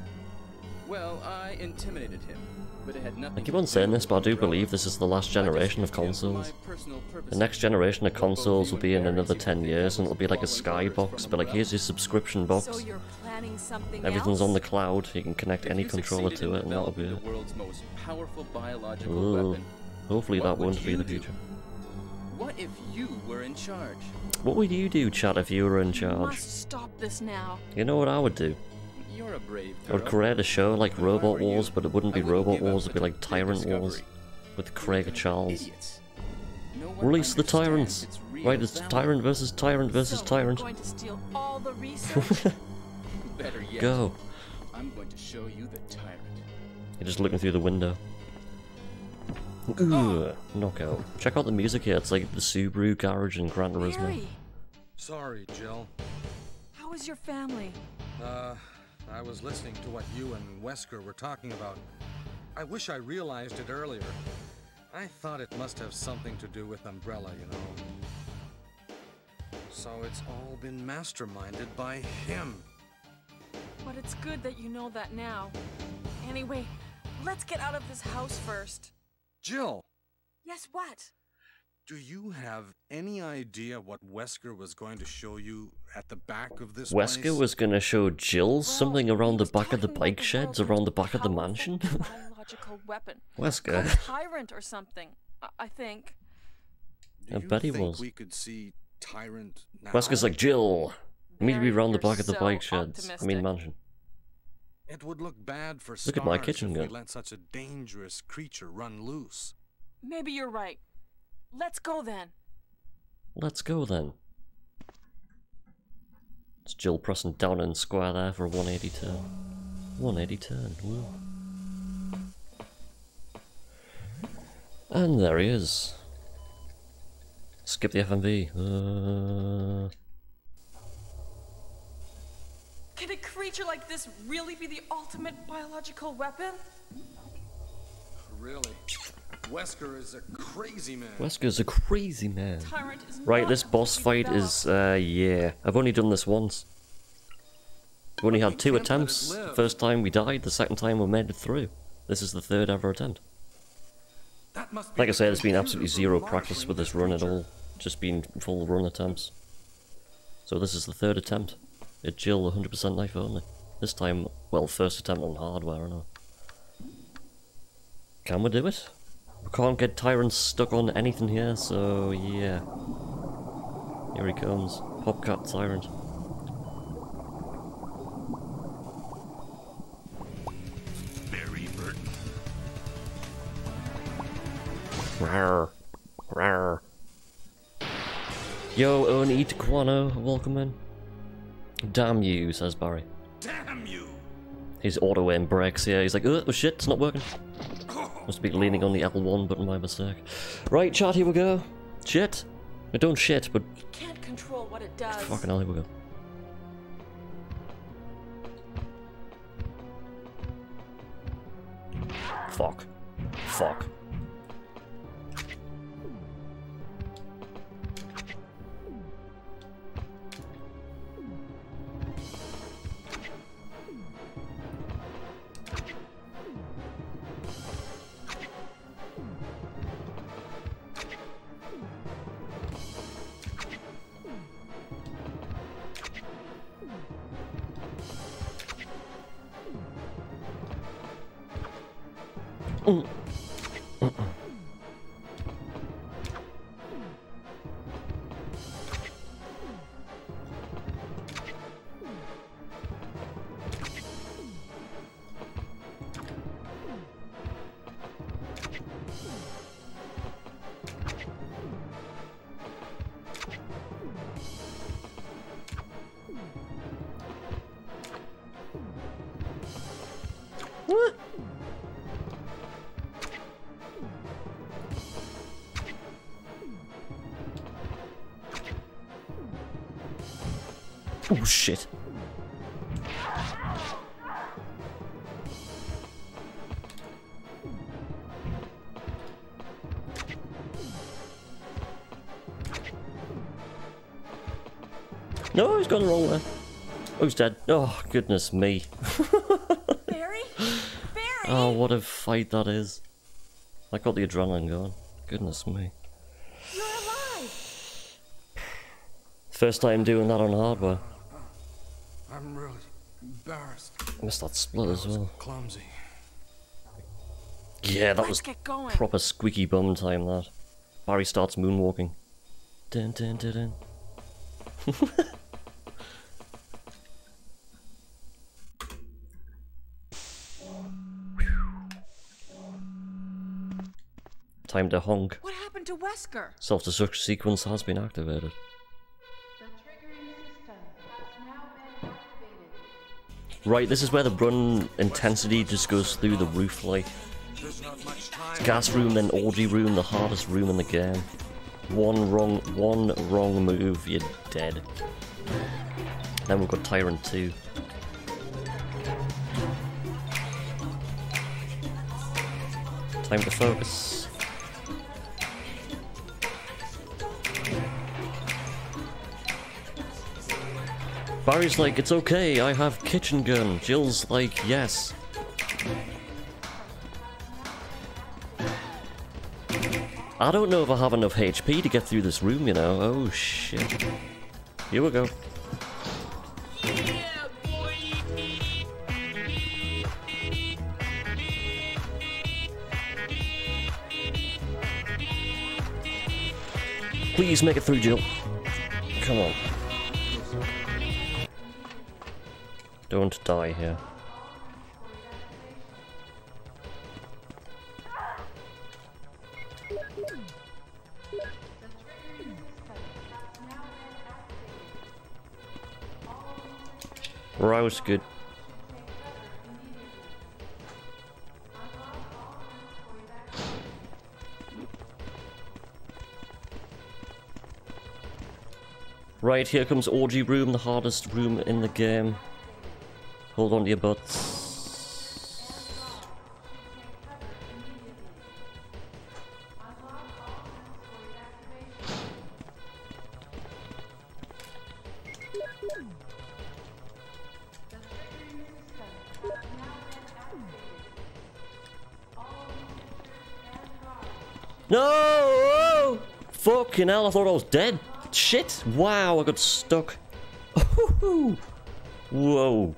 Well, I intimidated him, but it had nothing I keep to on saying do this, but I with do Umbrella. believe this is the last generation of I just used him for consoles. my personal The purposes. next generation of But both consoles you will and be in Barry another seem to 10 think years, and I it'll be like a was following skybox, orders but like, from here's your subscription box. So you're planning something Everything's else? on the cloud, you can connect If any you controller succeeded to in it, and that'll be developing it. the world's most powerful biological Ooh. weapon, Hopefully what that would won't be you the do? future. What if you were in charge? What would you do, chat, if you were in You charge? must stop this now. You know what I would do? You're a brave I would girl. create a show like If I Robot were you, Wars, but it wouldn't be I wouldn't Robot give up Wars, it'd be until like big Tyrant Wars. discovery. With Craig Even Charles. idiots. No one Release the understands tyrants! its real Right, it's value. Tyrant versus Tyrant versus So Tyrant. you're going to steal all the research? Better yet, Go. I'm going to show you the tyrant. You're just looking through the window. Ooh, knockout. Check out the music here, it's like the Subaru garage in Gran Turismo. Barry, Sorry, Jill. how is your family? I was listening to what you and Wesker were talking about. I wish I realized it earlier. I thought it must have something to do with Umbrella, you know. So it's all been masterminded by him. But it's good that you know that now. Anyway, Let's get out of this house first. Jill, Yes, what? do you have any idea what Wesker was going to show you at the back of this Wesker place? was gonna show Jill something Well, around he the was back of the talking about bike the sheds, world's around the most back of the powerful mansion. biological weapon. Wesker. Called Tyrant or something. I think. I Do you bet he think was. we could see Tyrant now? Wesker's like, Jill, meet me Barry, around the you're back of the so bike sheds. I mean optimistic. mansion. It would look bad for Look at my Stars kitchen if gun. we let such a dangerous creature run loose. Maybe you're right. Let's go then. Let's go then. It's Jill pressing down and square there for a 180 turn. 180 turn, woo. And there he is. Skip the FMV. Can a creature like this really be the ultimate biological weapon? Really? Wesker is a crazy man. Wesker's a crazy man. Tyrant is Right, not this boss fully fight is, yeah. I've only done this once. We've only had 2 can't let it attempts. live. The first time we died, the second time we made it through. This is the 3rd ever attempt. That must be Like I the said, there's been computer absolutely zero for practice with this marshalling run at creature. all. Just been full run attempts. So this is the 3rd attempt. At Jill 100% knife only. This time, well, first attempt on hardware, I know. Can we do it? We can't get Tyrants stuck on anything here, so yeah. Here he comes. Popcat Tyrant. Barry Burton. Rawr. Rawr. Yo, Owen Eat Quano, welcome in. Damn you, says Barry. Damn you! His auto aim breaks here. He's like, oh shit, it's not working. Must be leaning on the L1 button by mistake. Right, chat, here we go. Shit. I don't shit, but It can't control what it does. fucking hell, here we go. Fuck. Fuck. What? Oh shit. No, he's gone the wrong way. Oh, he's dead. Oh, goodness me. Barry? Barry! Oh, what a fight that is. I got the adrenaline going. Goodness me. You're alive! First time doing that on hardware. I'm really embarrassed. I missed that split as well. Clumsy. Yeah, that was Let's get going. proper squeaky bum time, that. Barry starts moonwalking. Dun dun dun dun. Time to honk. What happened to Wesker? Self-destruct sequence has been activated. The triggering system has now been activated. Right, this is where the run intensity just goes through the roof like. There's not much time. Gas room, then orgy room, the hardest room in the game. One wrong move, you're dead. Then we've got Tyrant 2. Time to focus. Barry's like, it's okay, I have kitchen gun. Jill's like, yes. I don't know if I have enough HP to get through this room, you know. Oh shit. Here we go. Please make it through, Jill. Come on. Don't die here. Rouse good. Right, here comes Orgy Room, the hardest room in the game. Hold on to your butts. No! Fucking hell, I thought I was dead. Shit! Wow, I got stuck. Whoa.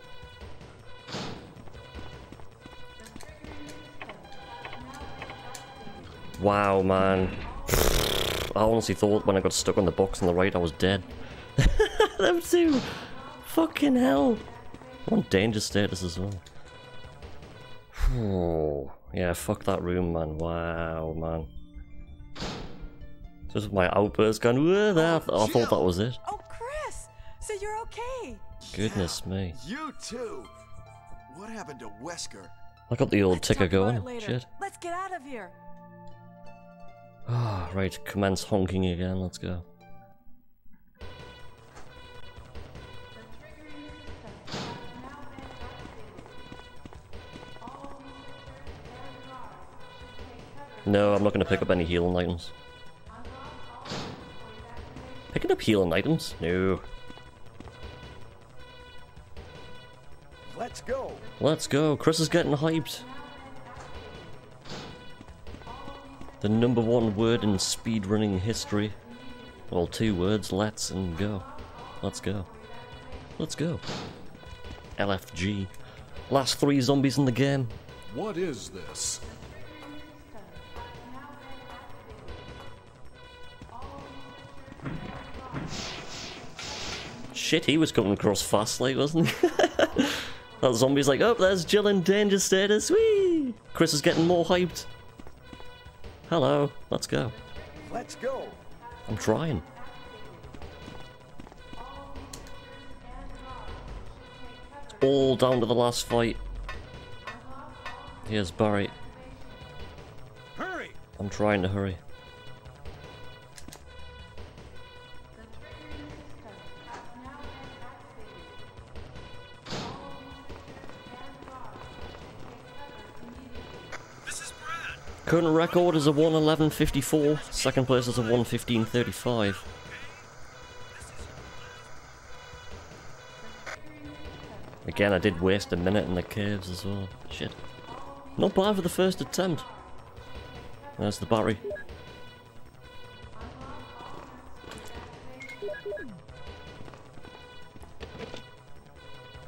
Wow, man. I honestly thought when I got stuck on the box on the right I was dead. Them two! Fucking hell. I'm on danger status as well. Oh, yeah, fuck that room, man. Wow, man. Just my outburst going, whoa, there. I thought that was it. Oh, Chris! So you're okay? Goodness me. You too! What happened to Wesker? I got the old Let's ticker talk about going. it later. Shit. Let's get out of here. Ah, right, commence honking again, let's go. No, I'm not going to pick up any healing items. Picking up healing items? No. Let's go! Let's go, Chris is getting hyped. The #1 word in speedrunning history. Well, 2 words, let's and go. Let's go. Let's go. LFG. Last 3 zombies in the game. What is this? Shit, he was coming across fast, like, wasn't he? That zombie's like, oh, there's Jill in danger status, whee! Chris is getting more hyped. Hello, let's go. Let's go! I'm trying. It's all down to the last fight. Here's Barry. Hurry! I'm trying to hurry. Current record is a 1:11:54. Second place is a 1:15:35. Again, I did waste a minute in the caves as well. Shit. Not bad for the first attempt. There's the battery.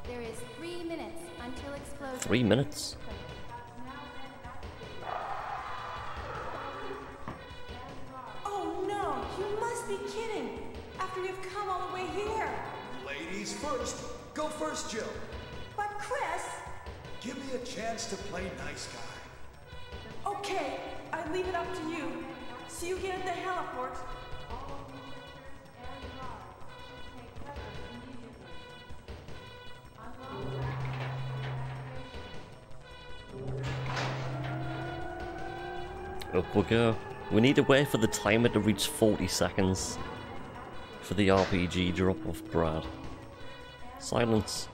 There is 3 minutes until explosion. 3 minutes? Oh no! You must be kidding! After you've come all the way here! Ladies first! Go first, Jill! But Chris! Give me a chance to play nice guy. Okay, I leave it up to you. See you again at the heliport. Up we go. We need to wait for the timer to reach 40 seconds for the RPG drop off Brad. Silence.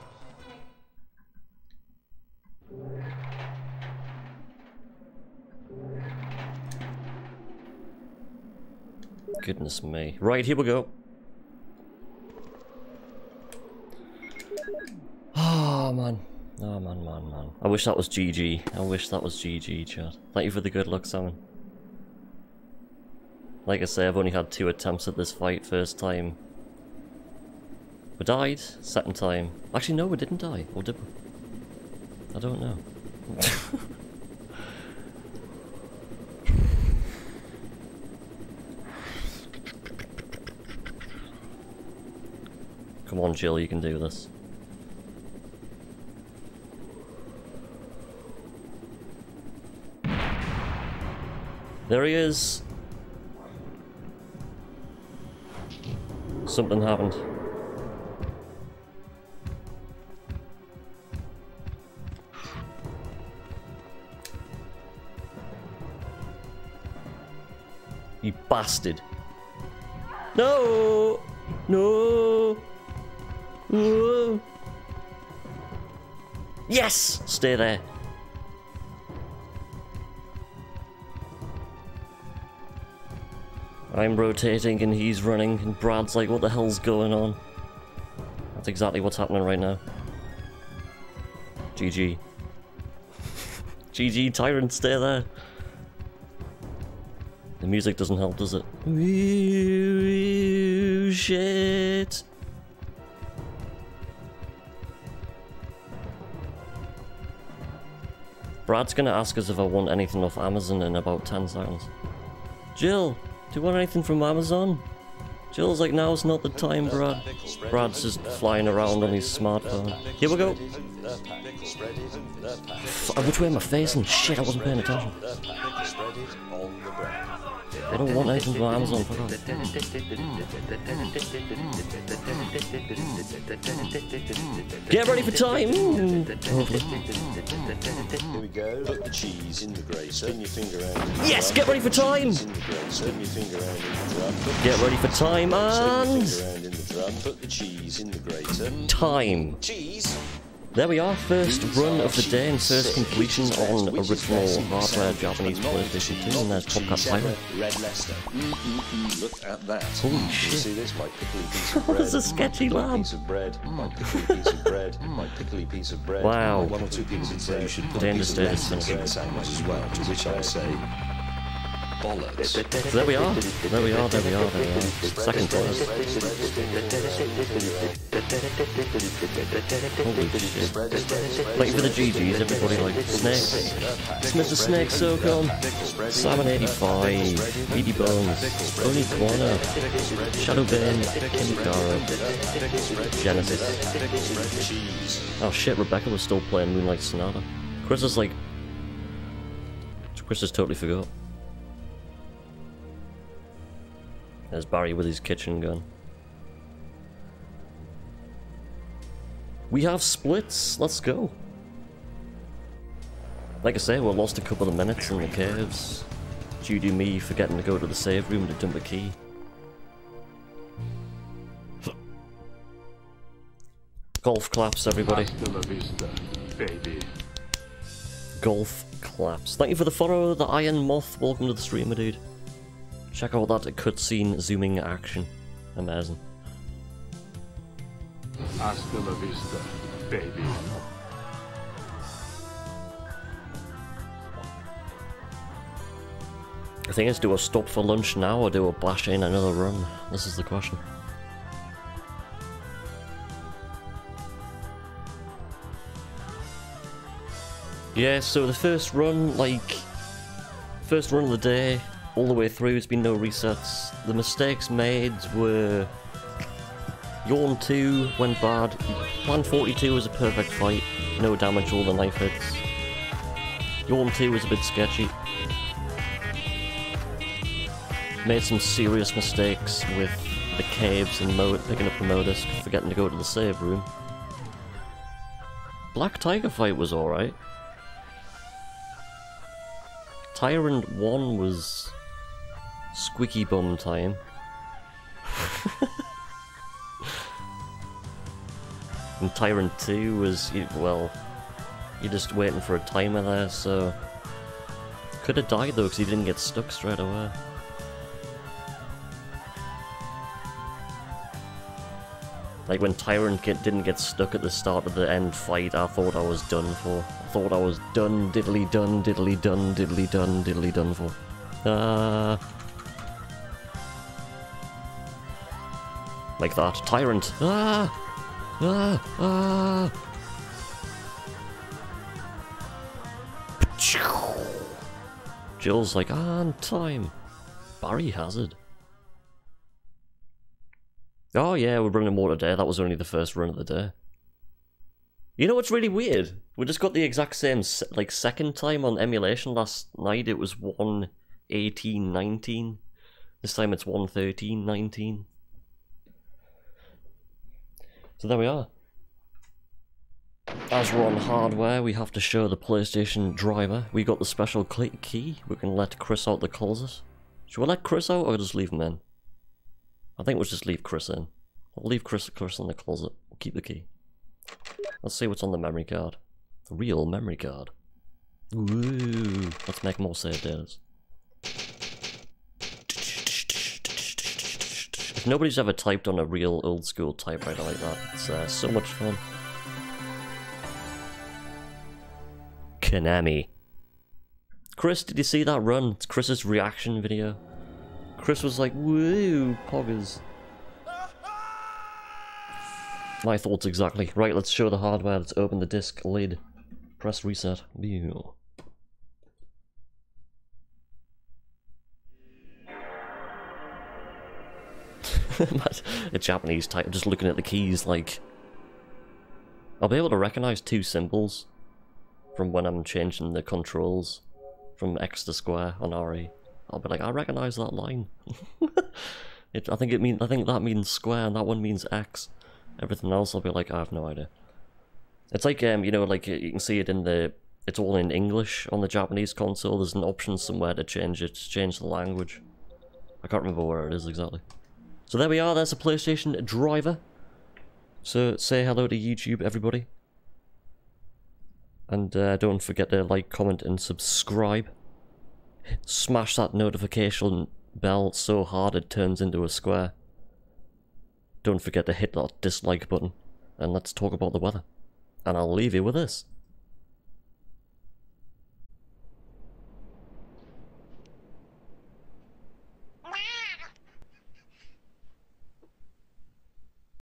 Goodness me. Right, here we go. Oh, man. Oh, man. I wish that was GG. I wish that was GG, chat. Thank you for the good luck, Simon. Like I say, I've only had 2 attempts at this fight. First time we died, second time... Actually no, we didn't die. Or did we? I don't know. Come on, Jill, you can do this. There he is. Something happened. You bastard. No! No! No! Yes! Stay there. I'm rotating and he's running and Brad's like, what the hell's going on? That's exactly what's happening right now. GG. GG, Tyrant, stay there. The music doesn't help, does it? Shit. Brad's gonna ask us if I want anything off Amazon in about 10 seconds. Jill, do you want anything from Amazon? Jill's like, now's not the time, Brad. Brad's just flying around on his smartphone. Here we go. Which way am I facing? Shit, I wasn't paying attention. I don't want anything from Amazon, fuck off. Get ready for time! Hopefully. Here we go. Put the cheese in the grater. Spin your finger around. Yes, get ready for time! Spin your finger around in the drum. Get ready for time and... Spin your finger around in the drum. Put the cheese in the grater. Time. Cheese. There we are, first run of the day and first completion on original hardware Japanese PlayStation 2, and there's Podcast Pilot. Red Leicester. Look at that. Holy shit. See this? My pickly piece of bread. There's a sketchy lamb. Piece of bread. My pickly piece of bread. My pickly piece of bread. Wow. 1 or 2 pieces of bread. You should put Danger a piece of lettuce in status. the sandwich as well, to which I say... bollocks. So there we are. There we are, there we are, there we are. Second time. Holy shit. Thank you for the GGs, everybody, like, Snakes. Smith the Snake, SoCom. Salmon 85. Meaty Bones. Tony Corner. Shadowbane. Kimikara. Genesis. Oh shit, Rebecca was still playing Moonlight Sonata. Chris is like... Chris has totally forgot. There's Barry with his kitchen gun. We have splits, let's go. Like I say, we lost a couple of minutes in the caves due to me forgetting to go to the save room to dump a key. Golf claps, everybody. Hasta la vista, baby. Golf claps. Thank you for the follow, the Iron Moth. Welcome to the streamer, dude. Check out that cutscene zooming action. Amazing. Hasta la vista, baby. The thing is, do I stop for lunch now or do I bash in another run? This is the question. Yeah, so the first run, first run of the day, all the way through, there's been no resets. The mistakes made were... Yawn 2 went bad. Plan 42 was a perfect fight. No damage, all the knife hits. Yawn 2 was a bit sketchy. Made some serious mistakes with the caves and picking up the modus, forgetting to go to the save room. Black Tiger fight was alright. Tyrant 1 was squeaky bum time. And Tyrant 2 was, well, you're just waiting for a timer there, so... Could have died though, because he didn't get stuck straight away. Like when Tyrant didn't get stuck at the start of the end fight, I thought I was done for. I thought I was done, diddly done, diddly done, diddly done, diddly done for. Like that. Tyrant. Ah! Ah! Ah! Jill's like, on time. Barry Hazard. Oh yeah, we're running more today. That was only the first run of the day. You know what's really weird? We just got the exact same like second time on emulation last night. It was 1:18:19. This time it's 1:13:19. So there we are. As we're on hardware, we have to show the PlayStation driver. We got the special key. We can let Chris out the closet. Should we let Chris out or just leave him in? I think we'll just leave Chris in. We'll leave Chris in the closet. We'll keep the key. Let's see what's on the memory card. The real memory card. Ooh, let's make more save datas. If nobody's ever typed on a real old school typewriter like that, it's so much fun. Konami. Chris, did you see that run? It's Chris's reaction video. Chris was like, woo, poggers. My thoughts exactly. Right, let's show the hardware. Let's open the disc lid. Press reset. Ew. A Japanese type, just looking at the keys like... I'll be able to recognize two symbols from when I'm changing the controls from X to square on RE. I'll be like, I recognize that line. I think that means square and that one means X. Everything else I'll be like, I have no idea. It's like, you know, like you can see it in the... It's all in English on the Japanese console. There's an option somewhere to change it, change the language. I can't remember where it is exactly. So there we are, there's a PlayStation driver. So say hello to YouTube, everybody. And don't forget to like, comment, and subscribe. Smash that notification bell so hard it turns into a square. Don't forget to hit that dislike button. And let's talk about the weather. And I'll leave you with this.